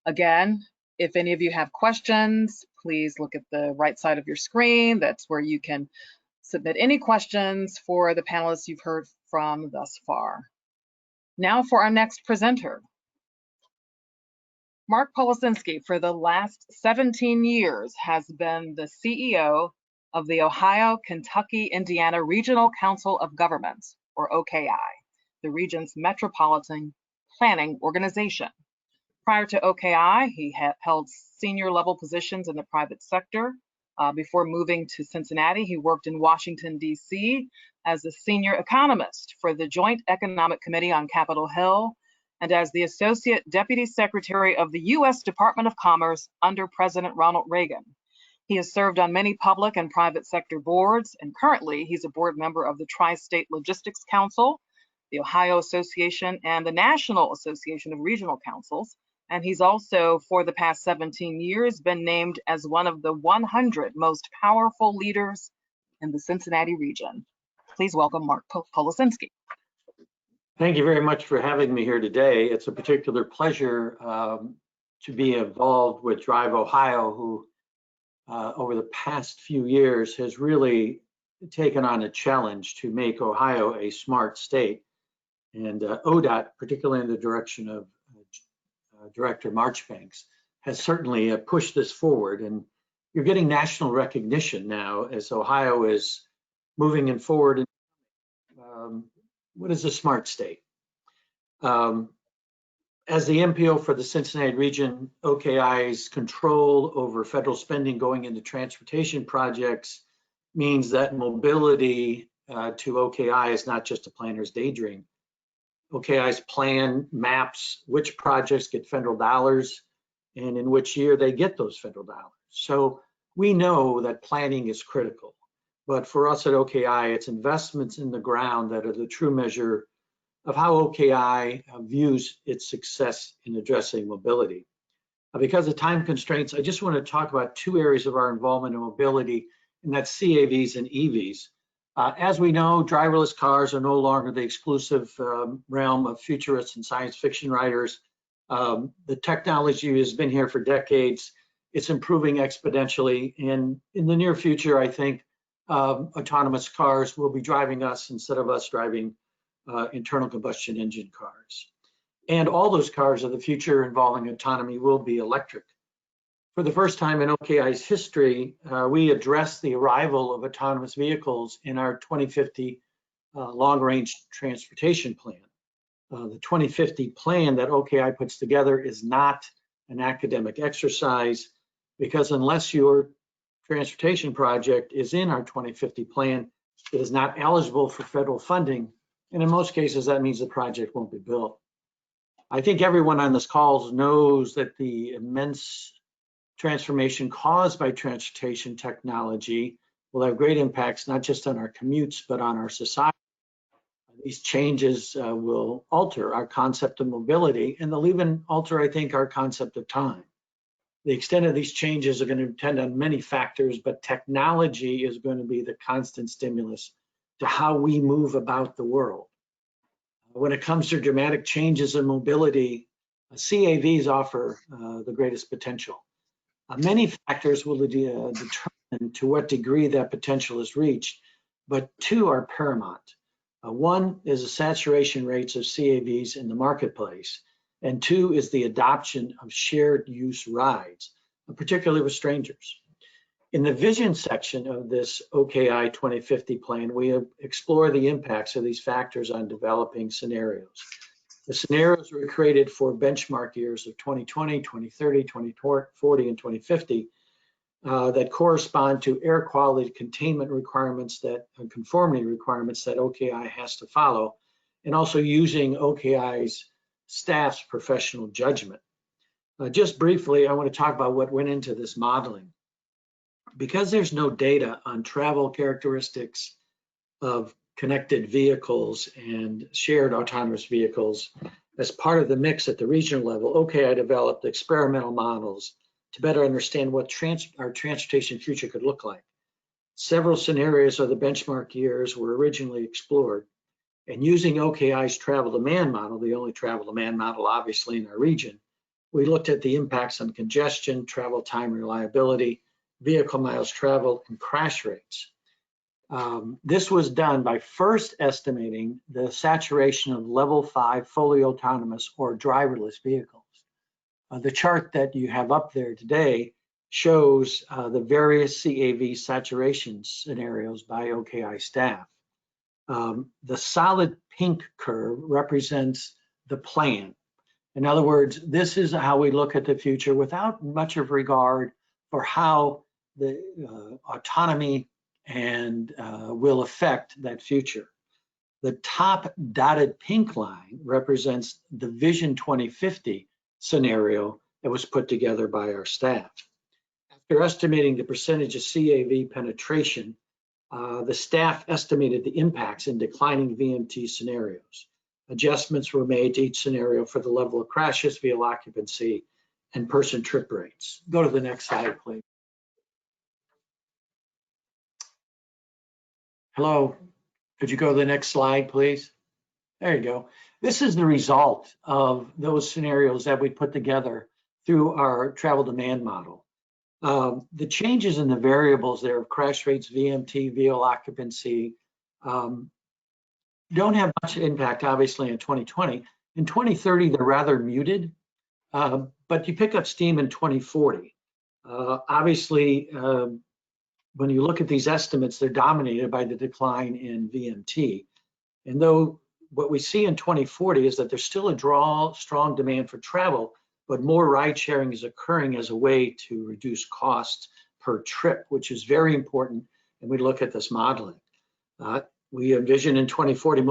Again, if any of you have questions, please look at the right side of your screen. That's where you can submit any questions for the panelists you've heard from thus far. Now for our next presenter. Mark Policinski, for the last 17 years, has been the CEO of the Ohio, Kentucky, Indiana Regional Council of Governments, or OKI, the region's metropolitan planning organization. Prior to OKI, he held senior level positions in the private sector. Before moving to Cincinnati, he worked in Washington, D.C. as a senior economist for the Joint Economic Committee on Capitol Hill and as the Associate Deputy Secretary of the U.S. Department of Commerce under President Ronald Reagan. He has served on many public and private sector boards, and currently he's a board member of the Tri-State Logistics Council, the Ohio Association, and the National Association of Regional Councils. And he's also, for the past 17 years, been named as one of the 100 most powerful leaders in the Cincinnati region. Please welcome Mark Policinski. Thank you very much for having me here today. It's a particular pleasure to be involved with DriveOhio, who over the past few years has really taken on a challenge to make Ohio a smart state. And ODOT, particularly in the direction of Director Marchbanks, has certainly pushed this forward. And you're getting national recognition now as Ohio is moving in forward. What is a smart state? As the MPO for the Cincinnati region, OKI's control over federal spending going into transportation projects means that mobility to OKI is not just a planner's daydream. OKI's plan maps which projects get federal dollars and in which year they get those federal dollars. So we know that planning is critical. But for us at OKI, it's investments in the ground that are the true measure of how OKI views its success in addressing mobility. Because of time constraints, I just want to talk about two areas of our involvement in mobility, and that's CAVs and EVs. As we know, driverless cars are no longer the exclusive realm of futurists and science fiction writers. The technology has been here for decades. It's improving exponentially, and in the near future, I think autonomous cars will be driving us instead of us driving internal combustion engine cars. And all those cars of the future involving autonomy will be electric. For the first time in OKI's history, we addressed the arrival of autonomous vehicles in our 2050 long-range transportation plan. The 2050 plan that OKI puts together is not an academic exercise, because unless your transportation project is in our 2050 plan, it is not eligible for federal funding. And in most cases, that means the project won't be built. I think everyone on this call knows that the immense transformation caused by transportation technology will have great impacts, not just on our commutes, but on our society. These changes will alter our concept of mobility, and they'll even alter, I think, our concept of time. The extent of these changes are going to depend on many factors, but technology is going to be the constant stimulus to how we move about the world. When it comes to dramatic changes in mobility, CAVs offer the greatest potential. Many factors will determine to what degree that potential is reached, but two are paramount. One is the saturation rates of CAVs in the marketplace, and two is the adoption of shared use rides, particularly with strangers. In the vision section of this OKI 2050 plan, we explore the impacts of these factors on developing scenarios. The scenarios were created for benchmark years of 2020, 2030, 2040, and 2050 that correspond to air quality containment requirements and conformity requirements that OKI has to follow, and also using OKI's staff's professional judgment. Just briefly, I want to talk about what went into this modeling. Because there's no data on travel characteristics of connected vehicles and shared autonomous vehicles, as part of the mix at the regional level, OKI developed experimental models to better understand what our transportation future could look like. Several scenarios of the benchmark years were originally explored, and using OKI's travel demand model, the only travel demand model obviously in our region, we looked at the impacts on congestion, travel time reliability, vehicle miles traveled, and crash rates. This was done by first estimating the saturation of level 5 fully autonomous or driverless vehicles. The chart that you have up there today shows the various CAV saturation scenarios by OKI staff. The solid pink curve represents the plan. In other words, this is how we look at the future without much of regard for how the autonomy and will affect that future. The top dotted pink line represents the Vision 2050 scenario that was put together by our staff. After estimating the percentage of CAV penetration, the staff estimated the impacts in declining VMT scenarios. Adjustments were made to each scenario for the level of crashes, vehicle occupancy, and person trip rates. Go to the next slide, please. Hello, could you go to the next slide, please? There you go. This is the result of those scenarios that we put together through our travel demand model. The changes in the variables there of crash rates, VMT, vehicle occupancy, don't have much impact, obviously, in 2020. In 2030, they're rather muted, but you pick up steam in 2040. Obviously, when you look at these estimates, they're dominated by the decline in VMT. And though what we see in 2040 is that there's still a strong demand for travel, but more ride sharing is occurring as a way to reduce costs per trip, which is very important. And we look at this modeling. We envision in 2040,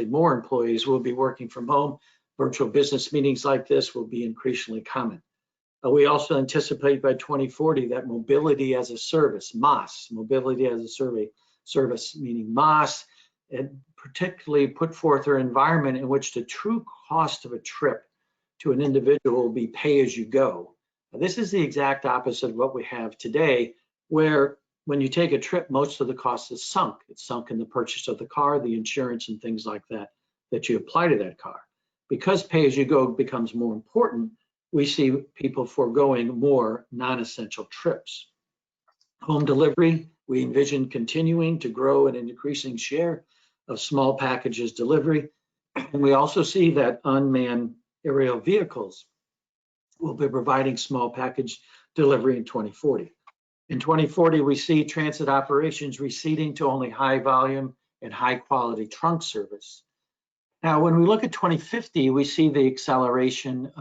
more employees will be working from home. Virtual business meetings like this will be increasingly common. We also anticipate by 2040 that mobility as a service, MaaS, mobility as a service, meaning MaaS, and particularly put forth an environment in which the true cost of a trip to an individual will be pay as you go. This is the exact opposite of what we have today, where when you take a trip, most of the cost is sunk. It's sunk in the purchase of the car, the insurance, and things like that you apply to that car. Because pay as you go becomes more important, we see people foregoing more non-essential trips. Home delivery, we envision continuing to grow at an increasing share of small packages delivery. And we also see that unmanned aerial vehicles will be providing small package delivery in 2040. In 2040, we see transit operations receding to only high volume and high quality trunk service. Now, when we look at 2050, we see the acceleration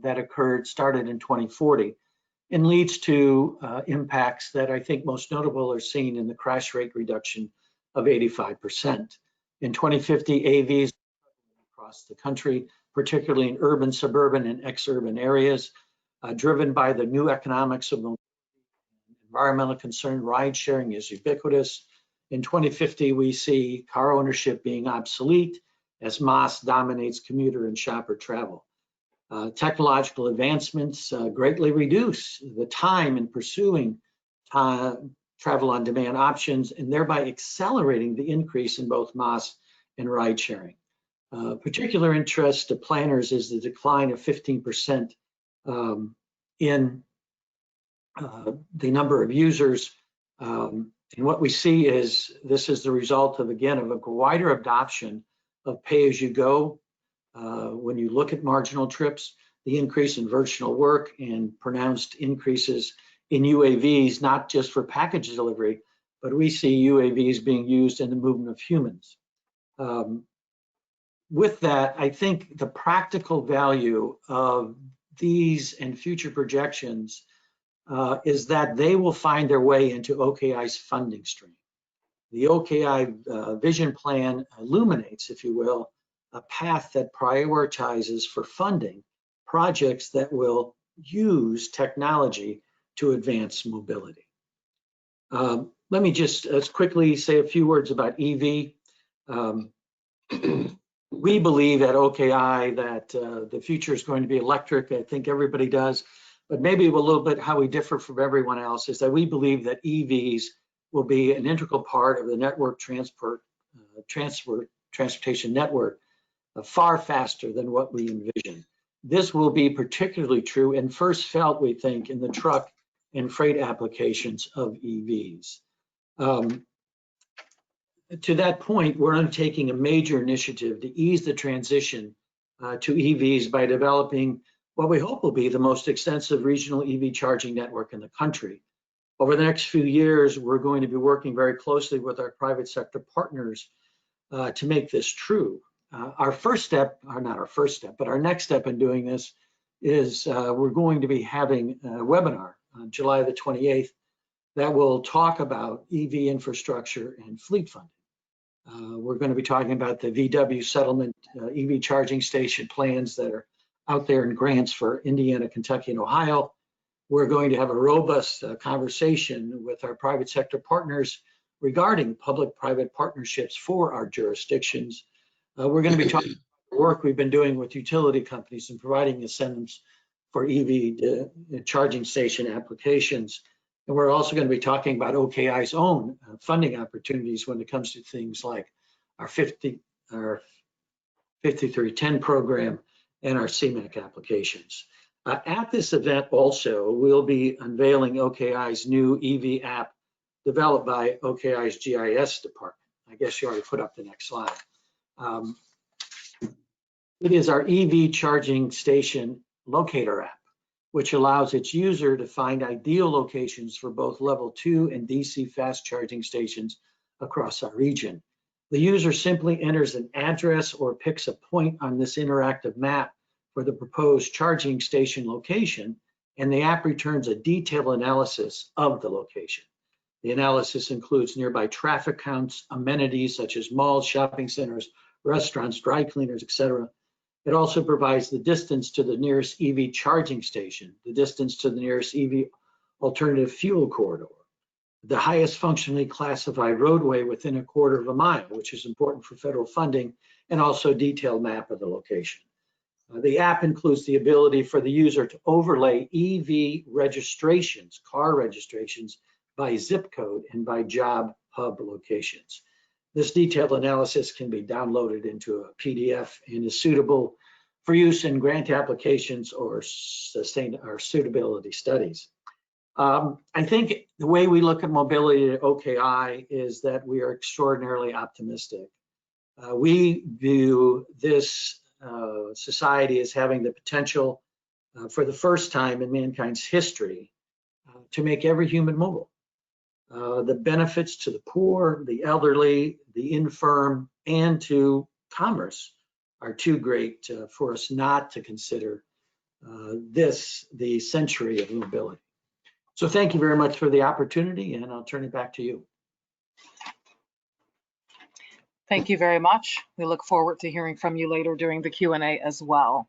that started in 2040 and leads to impacts that I think most notable are seen in the crash rate reduction of 85%. In 2050, AVs across the country, particularly in urban, suburban, and ex-urban areas, driven by the new economics of mobility and environmental concern, ride sharing is ubiquitous. In 2050, we see car ownership being obsolete as MaaS dominates commuter and shopper travel. Technological advancements greatly reduce the time in pursuing travel on demand options and thereby accelerating the increase in both MaaS and ride sharing. Particular interest to planners is the decline of 15% in the number of users. And what we see is this is the result of, again, of a wider adoption of pay-as-you-go. When you look at marginal trips, the increase in virtual work and pronounced increases in UAVs, not just for package delivery, but we see UAVs being used in the movement of humans. With that, I think the practical value of these and future projections is that they will find their way into OKI's funding stream. The OKI vision plan illuminates, if you will, a path that prioritizes for funding projects that will use technology to advance mobility. Let me just quickly say a few words about EV. We believe at OKI that the future is going to be electric. I think everybody does, but maybe a little bit how we differ from everyone else is that we believe that EVs will be an integral part of the network transportation network far faster than what we envision. This will be particularly true and first felt, we think, in the truck and freight applications of EVs. To that point, we're undertaking a major initiative to ease the transition to EVs by developing what we hope will be the most extensive regional EV charging network in the country. Over the next few years, we're going to be working very closely with our private sector partners to make this true. Our first step, or not our first step, but our next step in doing this is we're going to be having a webinar on July the 28th that will talk about EV infrastructure and fleet funding. We're going to be talking about the VW settlement EV charging station plans that are out there in grants for Indiana, Kentucky, and Ohio. We're going to have a robust conversation with our private sector partners regarding public-private partnerships for our jurisdictions. We're going to be talking about the work we've been doing with utility companies and providing incentives for EV charging station applications. And we're also going to be talking about OKI's own funding opportunities when it comes to things like our 5310 program and our CMAQ applications. At this event also, we'll be unveiling OKI's new EV app developed by OKI's GIS department. I guess you already put up the next slide. It is our EV charging station locator app, which allows its user to find ideal locations for both level 2 and DC fast charging stations across our region. The user simply enters an address or picks a point on this interactive map for the proposed charging station location, and the app returns a detailed analysis of the location. The analysis includes nearby traffic counts, amenities such as malls, shopping centers, restaurants, dry cleaners, etc. It also provides the distance to the nearest EV charging station, the distance to the nearest EV alternative fuel corridor, the highest functionally classified roadway within a quarter of a mile, which is important for federal funding, and also a detailed map of the location. The app includes the ability for the user to overlay EV registrations, car registrations, by zip code and by job hub locations. This detailed analysis can be downloaded into a PDF and is suitable for use in grant applications or suitability studies. I think the way we look at mobility at OKI is that we are extraordinarily optimistic. We view this society as having the potential for the first time in mankind's history to make every human mobile. The benefits to the poor, the elderly, the infirm, and to commerce are too great for us not to consider this the century of mobility. So thank you very much for the opportunity, and I'll turn it back to you. Thank you very much. We look forward to hearing from you later during the Q&A as well.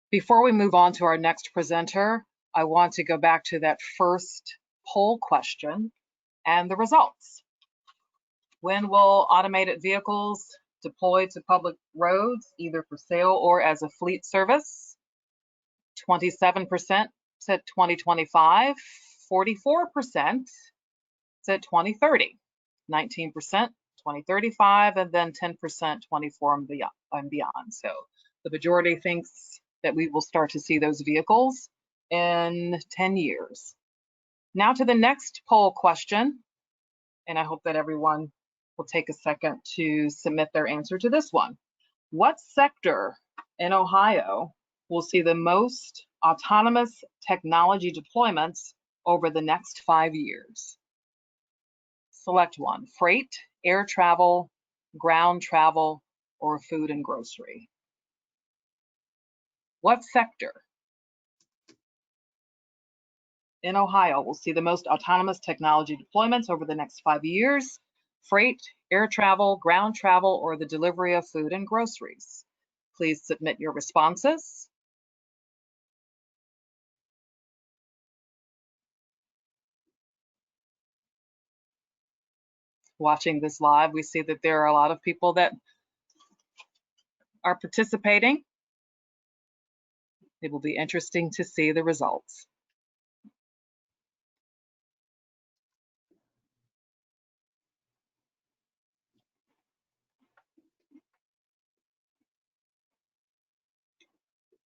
Before we move on to our next presenter, I want to go back to that first poll question and the results. When will automated vehicles deploy to public roads, either for sale or as a fleet service? 27% said 2025, 44% said 2030, 19% 2035, and then 10% 24 and beyond. So the majority thinks that we will start to see those vehicles in 10 years. Now to the next poll question, and I hope that everyone will take a second to submit their answer to this one. What sector in Ohio will see the most autonomous technology deployments over the next 5 years? Select one: freight, air travel, ground travel, or food and grocery. What sector in Ohio will see the most autonomous technology deployments over the next 5 years? Freight, air travel, ground travel, or the delivery of food and groceries? Please submit your responses. Watching this live, we see that there are a lot of people that are participating. It will be interesting to see the results.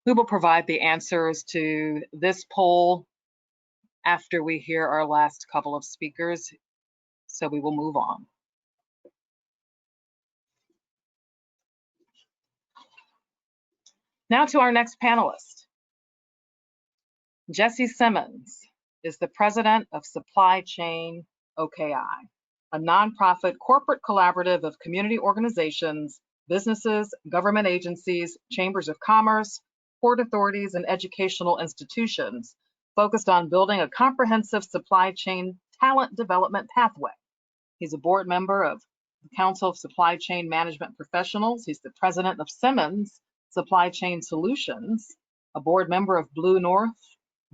We will provide the answers to this poll after we hear our last couple of speakers, so we will move on. Now to our next panelist. Jesse Simmons is the president of Supply Chain OKI, a nonprofit corporate collaborative of community organizations, businesses, government agencies, chambers of commerce, port authorities, and educational institutions focused on building a comprehensive supply chain talent development pathway. He's a board member of the Council of Supply Chain Management Professionals. He's the president of Simmons Supply Chain Solutions, a board member of Blue North,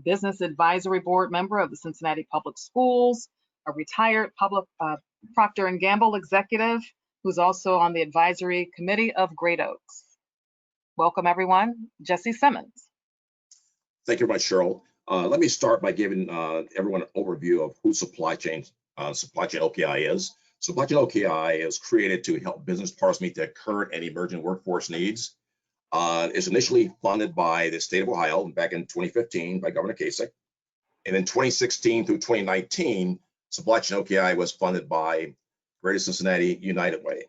business advisory board member of the Cincinnati Public Schools, a retired public Procter & Gamble executive who's also on the advisory committee of Great Oaks. Welcome, everyone. Jesse Simmons. Thank you very much, Cheryl. Let me start by giving everyone an overview of who Supply Chain OKI is. Supply Chain OKI is created to help business partners meet their current and emerging workforce needs. It's initially funded by the state of Ohio back in 2015 by Governor Kasich. And in 2016 through 2019, Supply Chain OKI was funded by Greater Cincinnati United Way.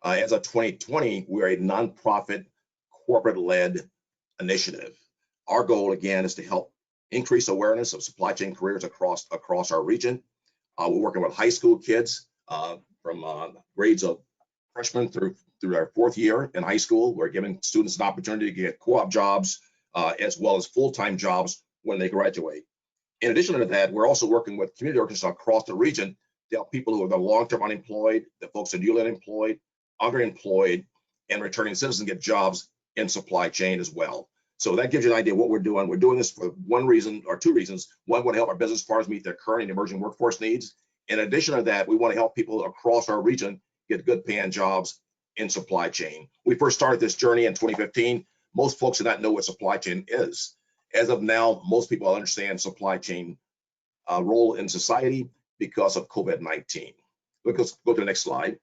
As of 2020, we're a nonprofit corporate-led initiative. Our goal, again, is to help increase awareness of supply chain careers across our region. We're working with high school kids from grades of freshman through our fourth year in high school. We're giving students an opportunity to get co-op jobs as well as full-time jobs when they graduate. In addition to that, we're also working with community organizations across the region to help people who are the long-term unemployed, the folks that are newly unemployed, underemployed, and returning citizens get jobs in supply chain as well. So that gives you an idea of what we're doing. We're doing this for one reason or two reasons. One, we want to help our business partners meet their current and emerging workforce needs. In addition to that, we want to help people across our region get good paying jobs in supply chain. We first started this journey in 2015. Most folks do not know what supply chain is. As of now, most people understand supply chain role in society because of COVID-19. Let's go to the next slide.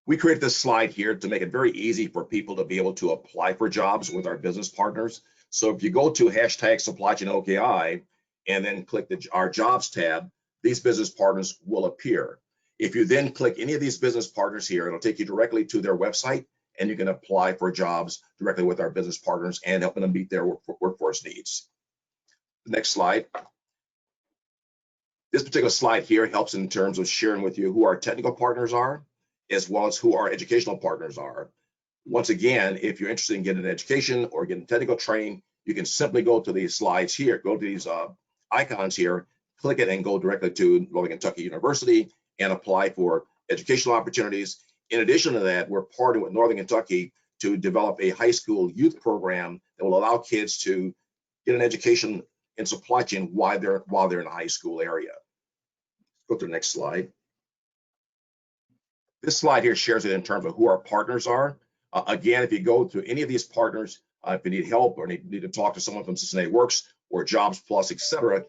We created this slide here to make it very easy for people to be able to apply for jobs with our business partners. So if you go to hashtag Supply Chain OKI and then click our jobs tab, these business partners will appear. If you then click any of these business partners here, it'll take you directly to their website and you can apply for jobs directly with our business partners and helping them meet their workforce needs. Next slide. This particular slide here helps in terms of sharing with you who our technical partners are, as well as who our educational partners are. Once again, if you're interested in getting an education or getting technical training, you can simply go to these slides here, go to these icons here, click it and go directly to Northern Kentucky University and apply for educational opportunities. In addition to that, we're partnering with Northern Kentucky to develop a high school youth program that will allow kids to get an education in supply chain while they're in a high school area. Go to the next slide. This slide here shares it in terms of who our partners are. Again, if you go to any of these partners, if you need help or need to talk to someone from Cincinnati Works or Jobs Plus, etc.,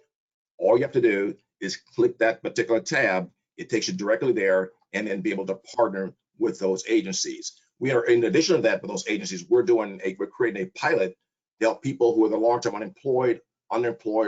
all you have to do is click that particular tab It takes you directly there, and then be able to partner with those agencies. We are, in addition to that, for those agencies, we're creating a pilot to help people who are the long-term unemployed,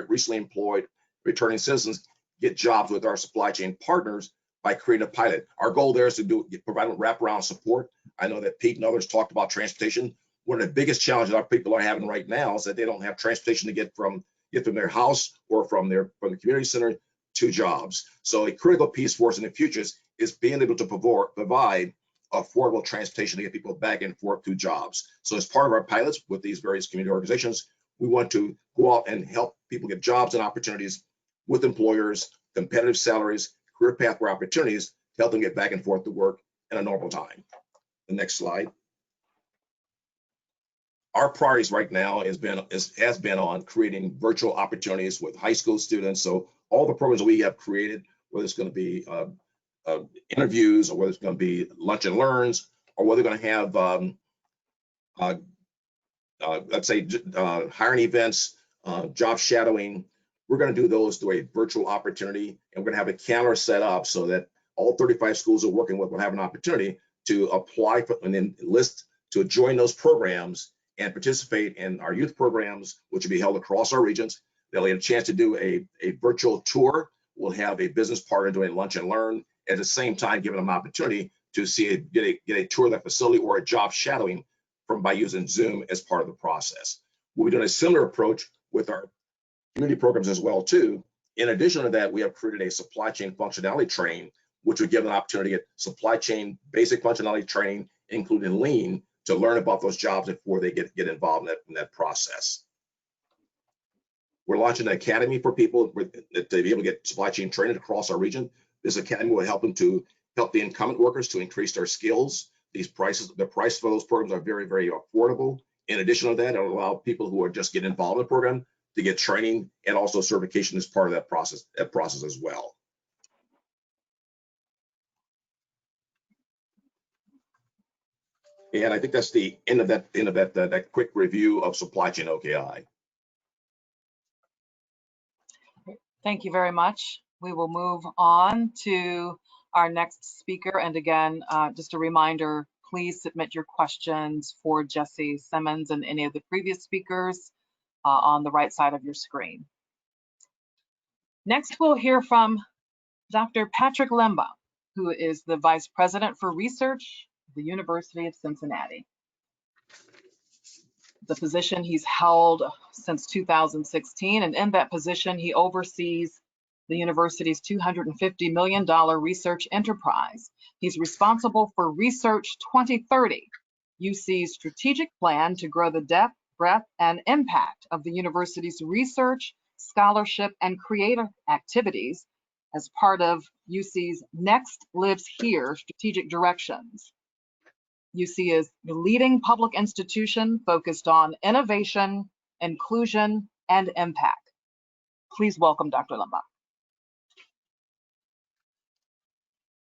recently employed, returning citizens get jobs with our supply chain partners by creating a pilot. Our goal there is to provide wraparound support. I know that Pete and others talked about transportation. One of the biggest challenges our people are having right now is that they don't have transportation to get from their house or from the community center to jobs. So a critical piece for us in the future is being able to provide affordable transportation to get people back and forth to jobs. So as part of our pilots with these various community organizations, we want to go out and help people get jobs and opportunities with employers, competitive salaries, career pathway opportunities to help them get back and forth to work in a normal time. The next slide. Our priorities right now has been on creating virtual opportunities with high school students. So all the programs we have created, whether it's going to be interviews, or whether it's going to be lunch and learns, or whether they're going to have let's say hiring events, job shadowing. We're going to do those through a virtual opportunity, and we're going to have a calendar set up so that all 35 schools we're working with will have an opportunity to apply for and then list to join those programs and participate in our youth programs, which will be held across our regions. They'll get a chance to do a virtual tour. We'll have a business partner doing lunch and learn, at the same time giving them an opportunity to get a tour of the facility or a job shadowing by using Zoom as part of the process. We're doing a similar approach with our community programs as well too. In addition to that, we have created a supply chain functionality training, which would give them an opportunity to get supply chain basic functionality training, including lean, to learn about those jobs before they get involved in that process. We're launching an academy for people to be able to get supply chain training across our region. This academy will help the incumbent workers to increase their skills. The prices for those programs are very, very affordable. In addition to that, it'll allow people who are just getting involved in the program to get training and also certification as part of that process as well. And I think that's the end of that quick review of supply chain OKI. Thank you very much. We will move on to our next speaker. And again, just a reminder, please submit your questions for Jesse Simmons and any of the previous speakers on the right side of your screen. Next, we'll hear from Dr. Patrick Lemba, who is the Vice President for Research at the University of Cincinnati. The position he's held since 2016, and in that position, he oversees the university's $250 million research enterprise. He's responsible for Research 2030, UC's strategic plan to grow the depth, breadth, and impact of the university's research, scholarship, and creative activities as part of UC's Next Lives Here strategic directions. UC is the leading public institution focused on innovation, inclusion, and impact. Please welcome Dr. Lemba.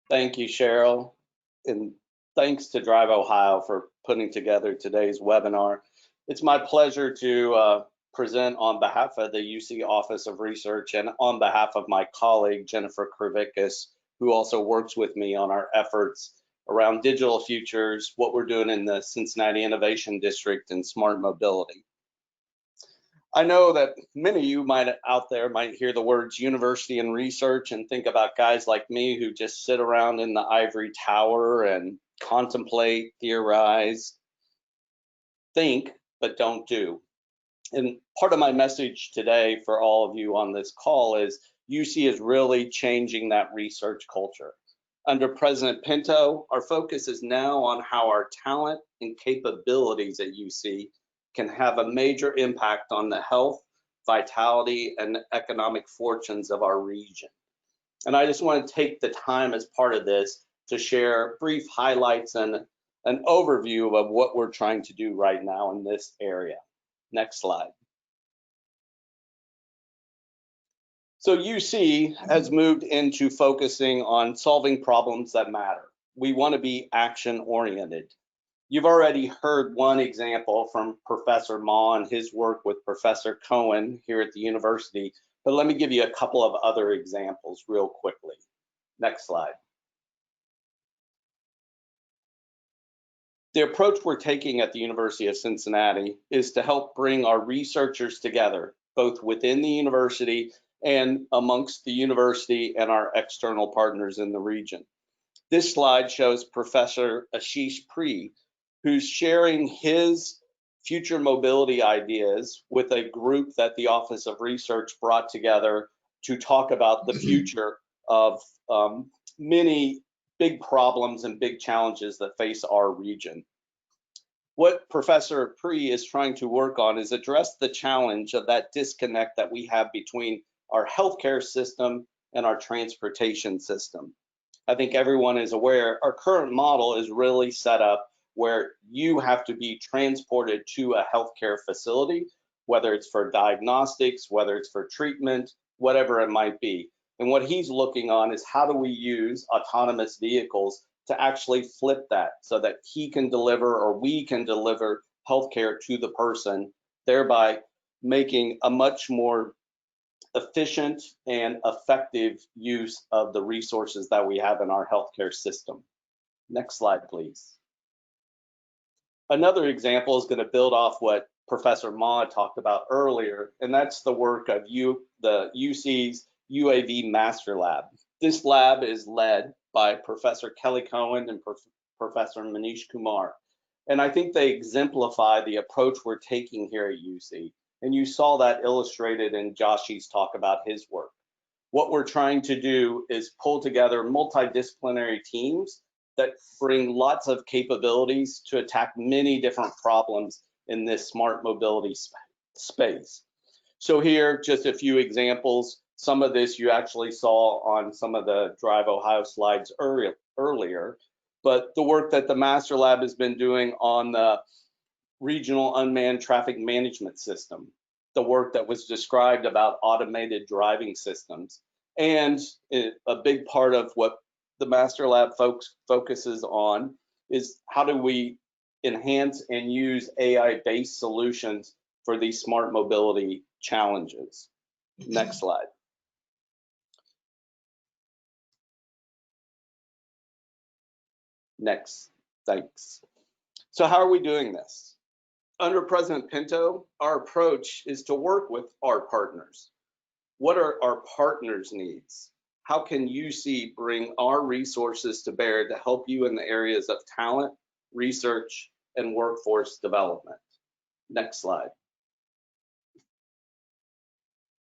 Thank you, Cheryl, and thanks to DriveOhio for putting together today's webinar. It's my pleasure to present on behalf of the UC Office of Research and on behalf of my colleague, Jennifer Krivickas, who also works with me on our efforts around digital futures, what we're doing in the Cincinnati Innovation District, and smart mobility. I know that many of you out there might hear the words university and research and think about guys like me who just sit around in the ivory tower and contemplate, theorize, think, but don't do. And part of my message today for all of you on this call is UC is really changing that research culture. Under President Pinto, our focus is now on how our talent and capabilities at UC can have a major impact on the health, vitality, and economic fortunes of our region. And I just want to take the time as part of this to share brief highlights and an overview of what we're trying to do right now in this area. Next slide. So UC has moved into focusing on solving problems that matter. We want to be action-oriented. You've already heard one example from Professor Ma and his work with Professor Cohen here at the university, but let me give you a couple of other examples real quickly. Next slide. The approach we're taking at the University of Cincinnati is to help bring our researchers together, both within the university and amongst the university and our external partners in the region. This slide shows Professor Ashish Pri, who's sharing his future mobility ideas with a group that the Office of Research brought together to talk about the future of many big problems and big challenges that face our region. What Professor Pri is trying to work on is address the challenge of that disconnect that we have between our healthcare system and our transportation system. I think everyone is aware our current model is really set up where you have to be transported to a healthcare facility, whether it's for diagnostics, whether it's for treatment, whatever it might be. And what he's looking on is how do we use autonomous vehicles to actually flip that so that he can deliver or we can deliver healthcare to the person, thereby making a much more efficient and effective use of the resources that we have in our healthcare system. Next slide, please. Another example is going to build off what Professor Ma talked about earlier, and that's the work of the UC's UAV Master Lab. This lab is led by Professor Kelly Cohen and Professor Manish Kumar. And I think they exemplify the approach we're taking here at UC. And you saw that illustrated in Joshi's talk about his work. What we're trying to do is pull together multidisciplinary teams that bring lots of capabilities to attack many different problems in this smart mobility space. So here, just a few examples. Some of this you actually saw on some of the DriveOhio slides earlier, but the work that the Master Lab has been doing on the regional unmanned traffic management system, the work that was described about automated driving systems, and a big part of what the Master Lab focuses on is how do we enhance and use AI-based solutions for these smart mobility challenges. Next slide. Next, thanks. So how are we doing this? Under President Pinto, our approach is to work with our partners. What are our partners' needs? How can UC bring our resources to bear to help you in the areas of talent, research, and workforce development? Next slide.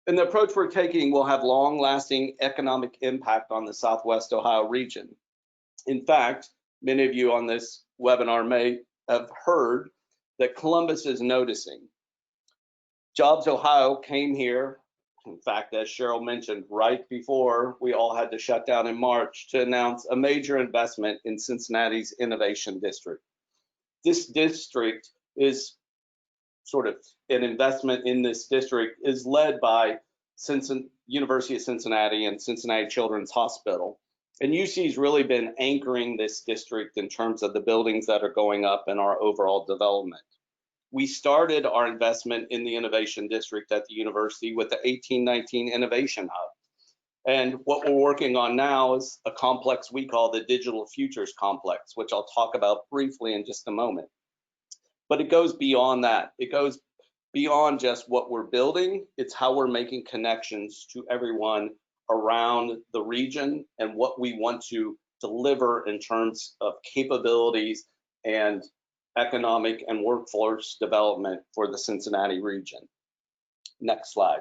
And the approach we're taking will have long-lasting economic impact on the Southwest Ohio region. In fact, many of you on this webinar may have heard that Columbus is noticing. Jobs Ohio came here, in fact, as Cheryl mentioned, right before we all had to shut down in March to announce a major investment in Cincinnati's Innovation District. This district is sort of an investment in this district is led by University of Cincinnati and Cincinnati Children's Hospital. And UC's really been anchoring this district in terms of the buildings that are going up in our overall development. We started our investment in the Innovation District at the university with the 1819 Innovation Hub. And what we're working on now is a complex we call the Digital Futures Complex, which I'll talk about briefly in just a moment. But it goes beyond that. It goes beyond just what we're building. It's how we're making connections to everyone around the region and what we want to deliver in terms of capabilities and economic and workforce development for the Cincinnati region. Next slide.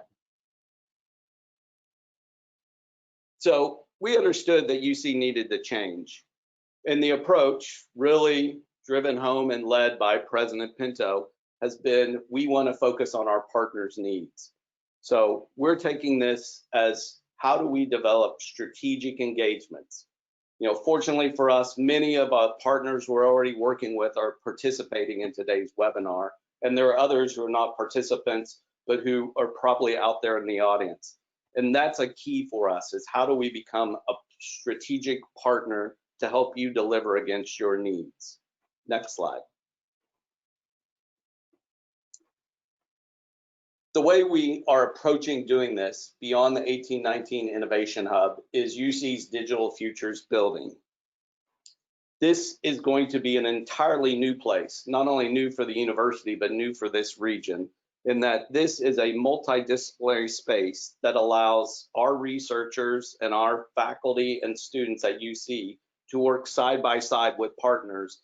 So we understood that UC needed to change. And the approach, really driven home and led by President Pinto, has been we want to focus on our partners' needs. So we're taking this as how do we develop strategic engagements? You know, fortunately for us, many of our partners we're already working with are participating in today's webinar, and there are others who are not participants, but who are probably out there in the audience. And that's a key for us, is how do we become a strategic partner to help you deliver against your needs? Next slide. The way we are approaching doing this beyond the 1819 Innovation Hub is UC's Digital Futures Building. This is going to be an entirely new place, not only new for the university, but new for this region, in that this is a multidisciplinary space that allows our researchers and our faculty and students at UC to work side by side with partners,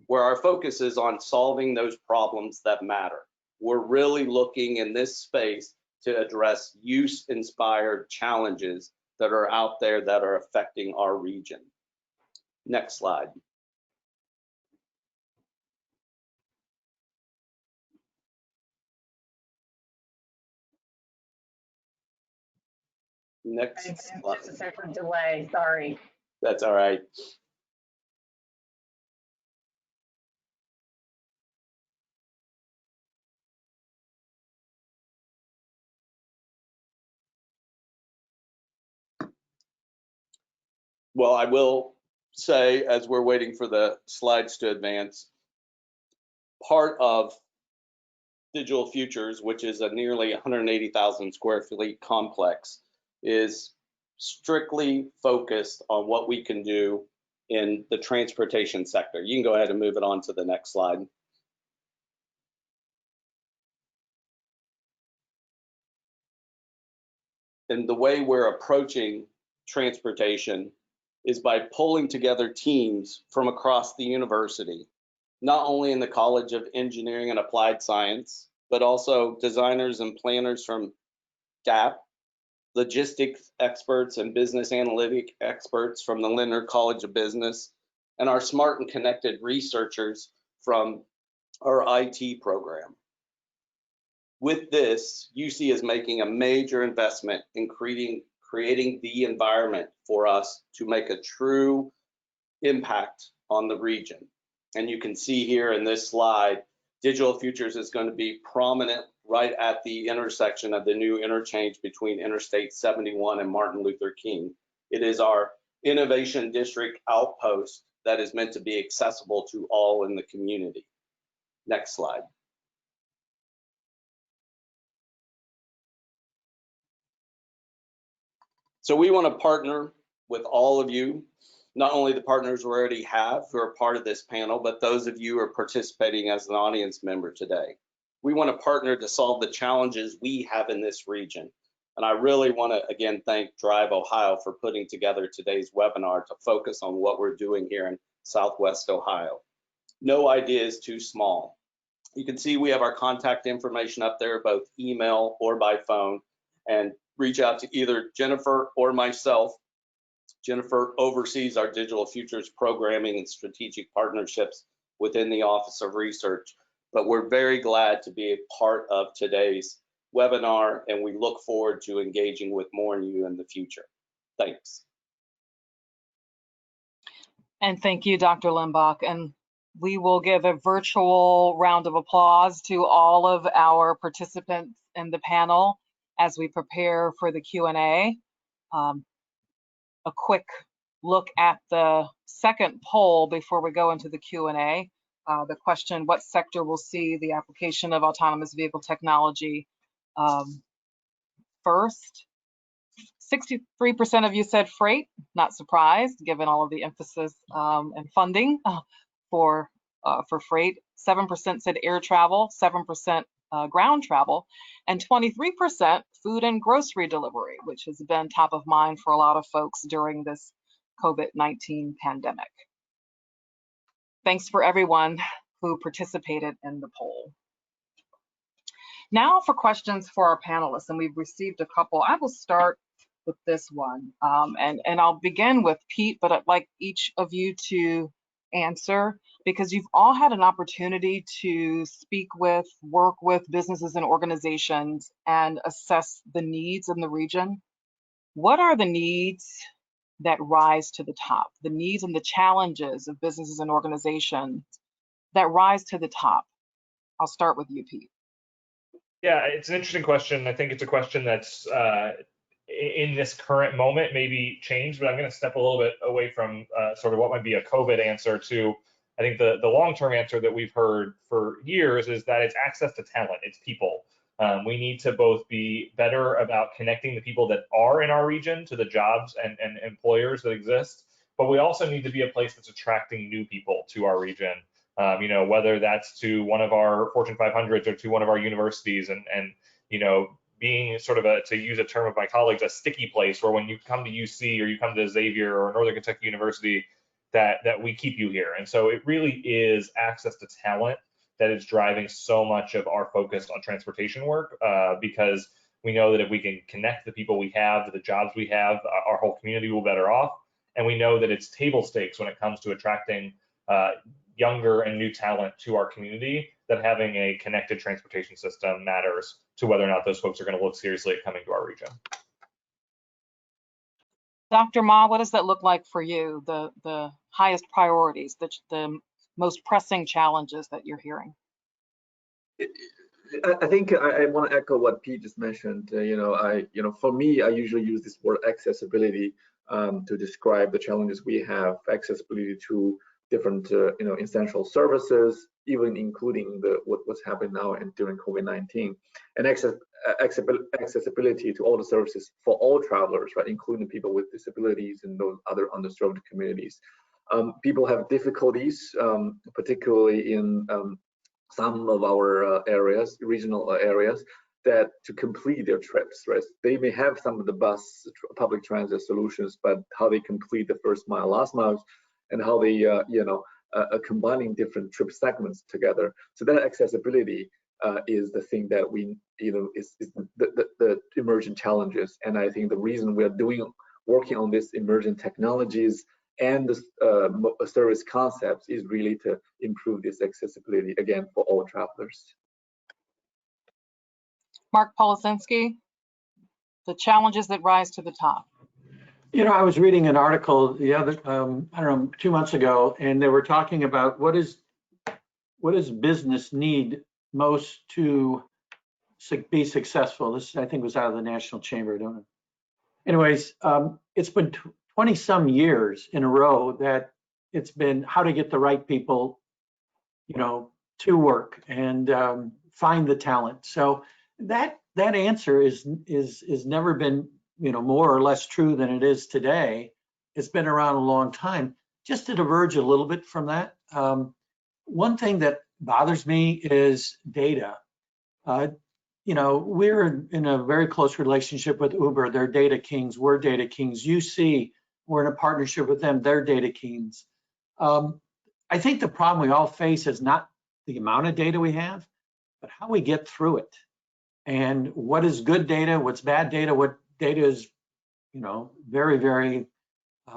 where our focus is on solving those problems that matter. We're really looking in this space to address use-inspired challenges that are out there that are affecting our region. Next slide. Next slide. Just a second delay, sorry. That's all right. Well, I will say, as we're waiting for the slides to advance, part of Digital Futures, which is a nearly 180,000 square feet complex, is strictly focused on what we can do in the transportation sector. You can go ahead and move it on to the next slide. And the way we're approaching transportation is by pulling together teams from across the university, not only in the College of Engineering and Applied Science, but also designers and planners from GAP, logistics experts and business analytic experts from the Lindner College of Business, and our smart and connected researchers from our IT program. With this, UC is making a major investment in creating the environment for us to make a true impact on the region. And you can see here in this slide, Digital Futures is going to be prominent right at the intersection of the new interchange between Interstate 71 and Martin Luther King. It is our Innovation District outpost that is meant to be accessible to all in the community. Next slide. So we want to partner with all of you, not only the partners we already have who are part of this panel, but those of you who are participating as an audience member today. We want to partner to solve the challenges we have in this region. And I really want to, again, thank DriveOhio for putting together today's webinar to focus on what we're doing here in Southwest Ohio. No idea is too small. You can see we have our contact information up there, both email or by phone, and reach out to either Jennifer or myself. Jennifer oversees our Digital Futures programming and strategic partnerships within the Office of Research. But we're very glad to be a part of today's webinar, and we look forward to engaging with more of you in the future. Thanks. And thank you, Dr. Limbach. And we will give a virtual round of applause to all of our participants in the panel as we prepare for the Q&A. A quick look at the second poll before we go into the Q&A. The question, what sector will see the application of autonomous vehicle technology first? 63% of you said freight, not surprised, given all of the emphasis and funding for freight. 7% said air travel, 7% ground travel, and 23% food and grocery delivery, which has been top of mind for a lot of folks during this COVID-19 pandemic. Thanks for everyone who participated in the poll. Now for questions for our panelists, and we've received a couple. I will start with this one, and I'll begin with Pete, but I'd like each of you to answer, because you've all had an opportunity to speak with, work with businesses and organizations and assess the needs in the region. What are the needs that rise to the top, the needs and the challenges of businesses and organizations that rise to the top? I'll start with you, Pete. Yeah, it's an interesting question. I think it's a question that's in this current moment maybe changed, but I'm going to step a little bit away from sort of what might be a COVID answer to, I think the long-term answer that we've heard for years is that it's access to talent, it's people. We need to both be better about connecting the people that are in our region to the jobs and employers that exist, but we also need to be a place that's attracting new people to our region. You know, whether that's to one of our Fortune 500s or to one of our universities, and you know, being sort of to use a term of my colleagues, a sticky place where when you come to UC or you come to Xavier or Northern Kentucky University, that we keep you here. And so it really is access to talent that is driving so much of our focus on transportation work, because we know that if we can connect the people we have to the jobs we have, our whole community will be better off. And we know that it's table stakes when it comes to attracting younger and new talent to our community, that having a connected transportation system matters to whether or not those folks are going to look seriously at coming to our region. Dr. Ma, what does that look like for you? The highest priorities, the most pressing challenges that you're hearing? I think I want to echo what Pete just mentioned. For me, I usually use this word accessibility to describe the challenges we have. Accessibility to different, essential services, even including what's happening now and during COVID-19, and accessibility to all the services for all travelers, right, including people with disabilities and those other underserved communities. People have difficulties, particularly in some of our areas, regional areas, that to complete their trips, right? They may have some of the public transit solutions, but how they complete the first mile, last mile, and how they, combining different trip segments together. So that accessibility is the thing that we, is the emerging challenges. And I think the reason we are working on this emerging technologies and the service concepts is really to improve this accessibility, again, for all travelers. Mark Policinski, the challenges that rise to the top. I was reading an article the other, I don't know, 2 months ago, and they were talking about what does business need most to be successful. This, I think, was out of the National Chamber, I don't know. Anyways, it's been 20 some years in a row that it's been how to get the right people, to work and find the talent. So that answer is never been, more or less true than it is today. It's been around a long time. Just to diverge a little bit from that, one thing that bothers me is data. We're in a very close relationship with Uber. They're data kings. We're data kings. UC, we're in a partnership with them. They're data kings. I think the problem we all face is not the amount of data we have, but how we get through it. And what is good data? What's bad data? What data is, very, very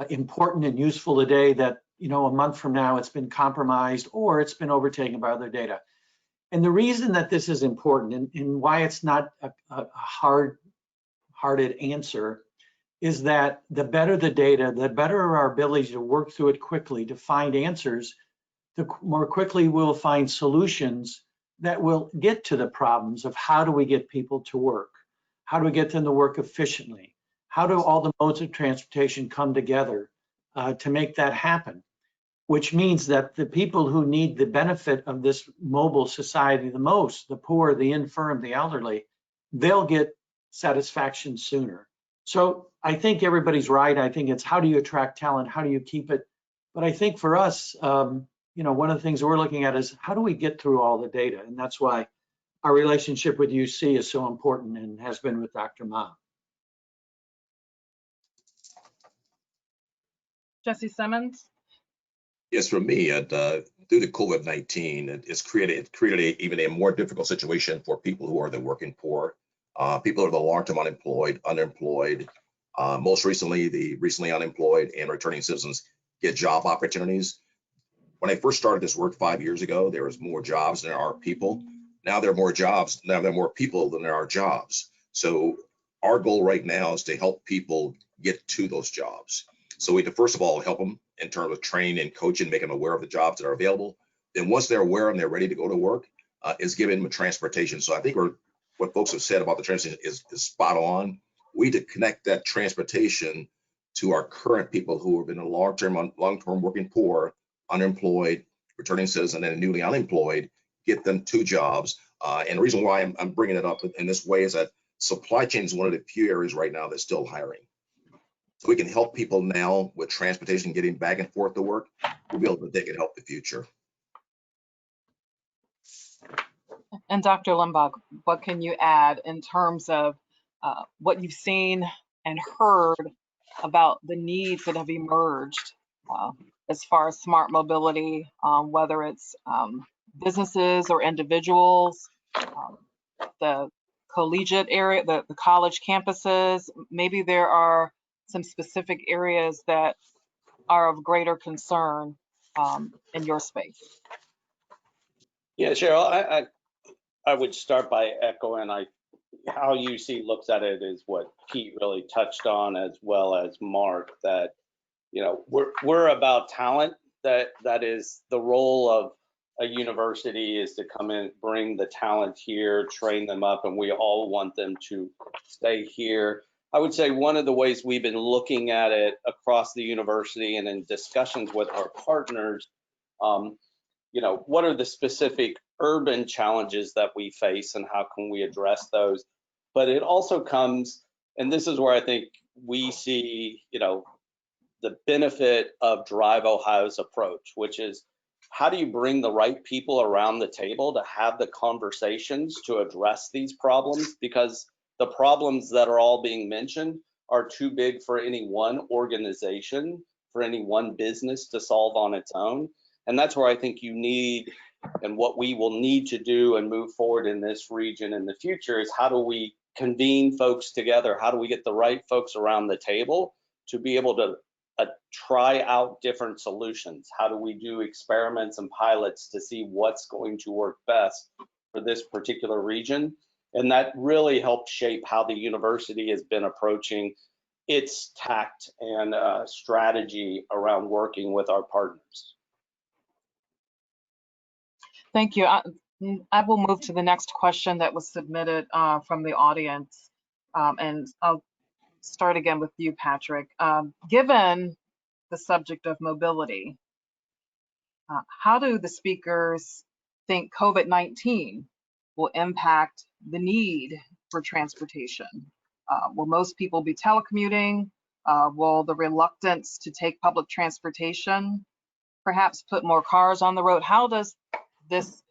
important and useful today that, a month from now it's been compromised or it's been overtaken by other data. And the reason that this is important and why it's not a hard-hearted answer is that the better the data, the better our ability to work through it quickly, to find answers, the more quickly we'll find solutions that will get to the problems of how do we get people to work? How do we get them to work efficiently? How do all the modes of transportation come together to make that happen? Which means that the people who need the benefit of this mobile society the most, the poor, the infirm, the elderly, they'll get satisfaction sooner. So I think everybody's right. I think it's how do you attract talent? How do you keep it? But I think for us, one of the things we're looking at is how do we get through all the data? And that's why our relationship with UC is so important and has been with Dr. Ma. Jesse Simmons. Yes, for me, due to COVID-19, it's created even a more difficult situation for people who are the working poor, people who are the long-term unemployed, most recently, the recently unemployed and returning citizens get job opportunities. When I first started this work 5 years ago, there was more jobs than there are people. Now there are more jobs, now there are more people than there are jobs. So our goal right now is to help people get to those jobs. So we have to first of all help them in terms of training and coaching, make them aware of the jobs that are available. Then once they're aware and they're ready to go to work, is giving them transportation. So I think what folks have said about the transportation is spot on. We need to connect that transportation to our current people who have been in long-term working poor, unemployed, returning citizen, and newly unemployed, get them to jobs. And the reason why I'm bringing it up in this way is that supply chain is one of the few areas right now that's still hiring. So we can help people now with transportation getting back and forth to work. We'll be able to they can help the future. And Dr. Limbach, what can you add in terms of what you've seen and heard about the needs that have emerged as far as smart mobility, whether it's businesses or individuals, the collegiate area, the college campuses? Maybe there are some specific areas that are of greater concern in your space. Yeah, Cheryl, I would start by echoing how UC looks at it is what Pete really touched on, as well as Mark, that we're about talent. That is the role of a university, is to come in, bring the talent here, train them up, and we all want them to stay here. I would say one of the ways we've been looking at it across the university and in discussions with our partners, what are the specific urban challenges that we face and how can we address those? But it also comes, and this is where I think we see, the benefit of DriveOhio's approach, which is how do you bring the right people around the table to have the conversations to address these problems? Because the problems that are all being mentioned are too big for any one organization, for any one business to solve on its own. And that's where I think you need, and what we will need to do and move forward in this region in the future, is how do we convene folks together? How do we get the right folks around the table to be able to try out different solutions? How do we do experiments and pilots to see what's going to work best for this particular region? And that really helped shape how the university has been approaching its tact and strategy around working with our partners. Thank you. I will move to the next question that was submitted from the audience. And I'll start again with you, Patrick. Given the subject of mobility, how do the speakers think COVID-19 will impact the need for transportation? Will most people be telecommuting? Will the reluctance to take public transportation perhaps put more cars on the road? How does this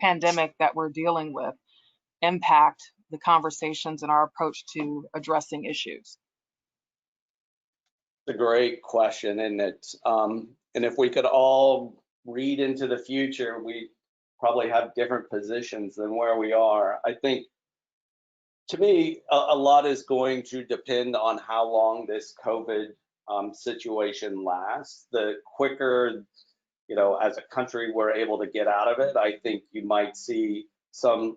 pandemic that we're dealing with impact the conversations and our approach to addressing issues? It's a great question, and and if we could all read into the future, we probably have different positions than where we are. I think, to me, a lot is going to depend on how long this COVID situation lasts. The quicker, as a country, we're able to get out of it, I think you might see some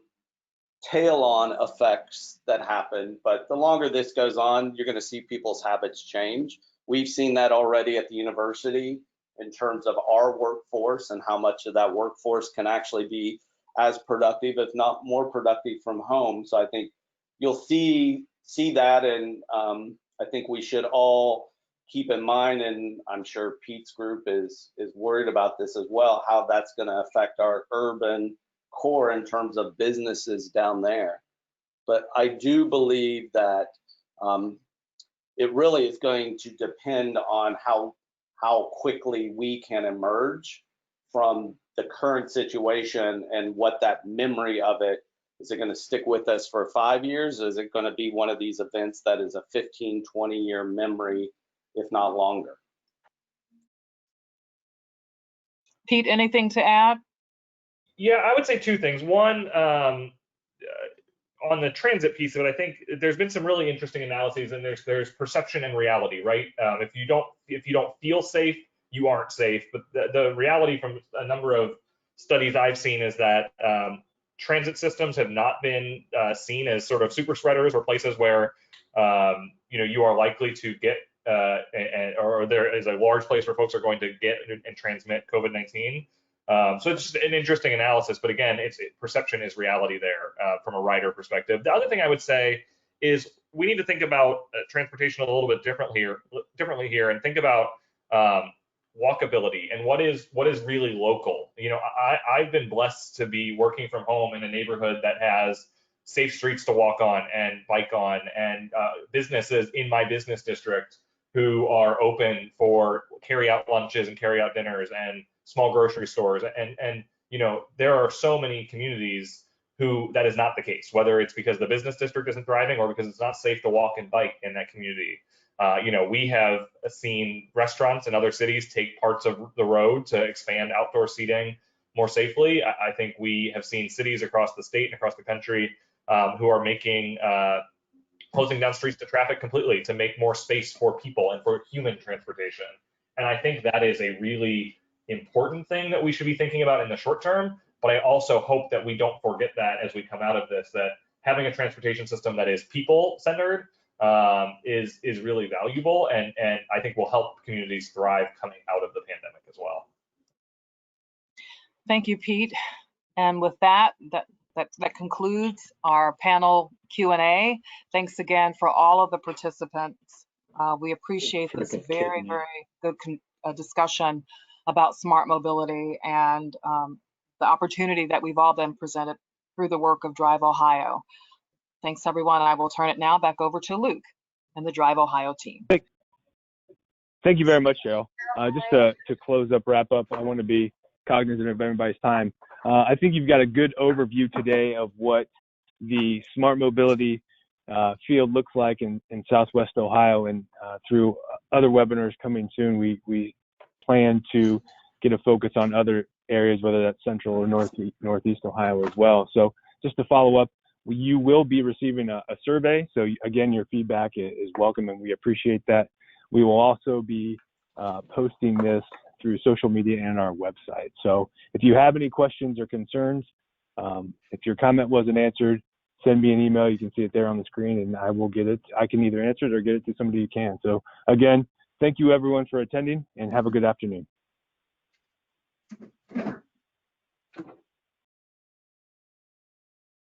tail-on effects that happen. But the longer this goes on, you're going to see people's habits change. We've seen that already at the university in terms of our workforce and how much of that workforce can actually be as productive, if not more productive, from home. So I think you'll see that, and I think we should all keep in mind, and I'm sure Pete's group is worried about this as well, how that's going to affect our urban core in terms of businesses down there. But I do believe that it really is going to depend on how quickly we can emerge from the current situation and what that memory of it. Is it going to stick with us for 5 years? Or is it going to be one of these events that is a 15, 20-year memory, if not longer? Pete, anything to add? Yeah, I would say two things. One, on the transit piece of it, I think there's been some really interesting analyses, and there's perception and reality, right? If you don't feel safe, you aren't safe. But the reality from a number of studies I've seen is that transit systems have not been seen as sort of super spreaders or places where you are likely to get or there is a large place where folks are going to get and transmit COVID-19. So it's just an interesting analysis, but again, perception is reality there from a rider perspective. The other thing I would say is we need to think about transportation a little bit differently here, and think about walkability and what is really local. You know, I've been blessed to be working from home in a neighborhood that has safe streets to walk on and bike on, and businesses in my business district who are open for carry out lunches and carry out dinners, and small grocery stores. And you know, there are so many communities who that is not the case, whether it's because the business district isn't thriving or because it's not safe to walk and bike in that community. You know, we have seen restaurants in other cities take parts of the road to expand outdoor seating more safely. I think we have seen cities across the state and across the country who are making closing down streets to traffic completely to make more space for people and for human transportation. And I think that is a really important thing that we should be thinking about in the short term. But I also hope that we don't forget that as we come out of this, that having a transportation system that is people-centered is really valuable, and I think will help communities thrive coming out of the pandemic as well. Thank you, Pete. And with that concludes our panel Q&A. Thanks again for all of the participants. We appreciate this very, very good discussion about smart mobility and the opportunity that we've all been presented through the work of DriveOhio. Thanks, everyone. I will turn it now back over to Luke and the DriveOhio team. Thank you very much, Cheryl. Just to close up, wrap up, I want to be cognizant of everybody's time. I think you've got a good overview today of what the smart mobility field looks like in Southwest Ohio, and through other webinars coming soon, we plan to get a focus on other areas, whether that's Central or Northeast Ohio as well. So just to follow up, you will be receiving a survey. So again, your feedback is welcome, and we appreciate that. We will also be posting this through social media and our website. So if you have any questions or concerns, if your comment wasn't answered, send me an email. You can see it there on the screen, and I will get it. I can either answer it or get it to somebody who can. So again, thank you everyone for attending, and have a good afternoon.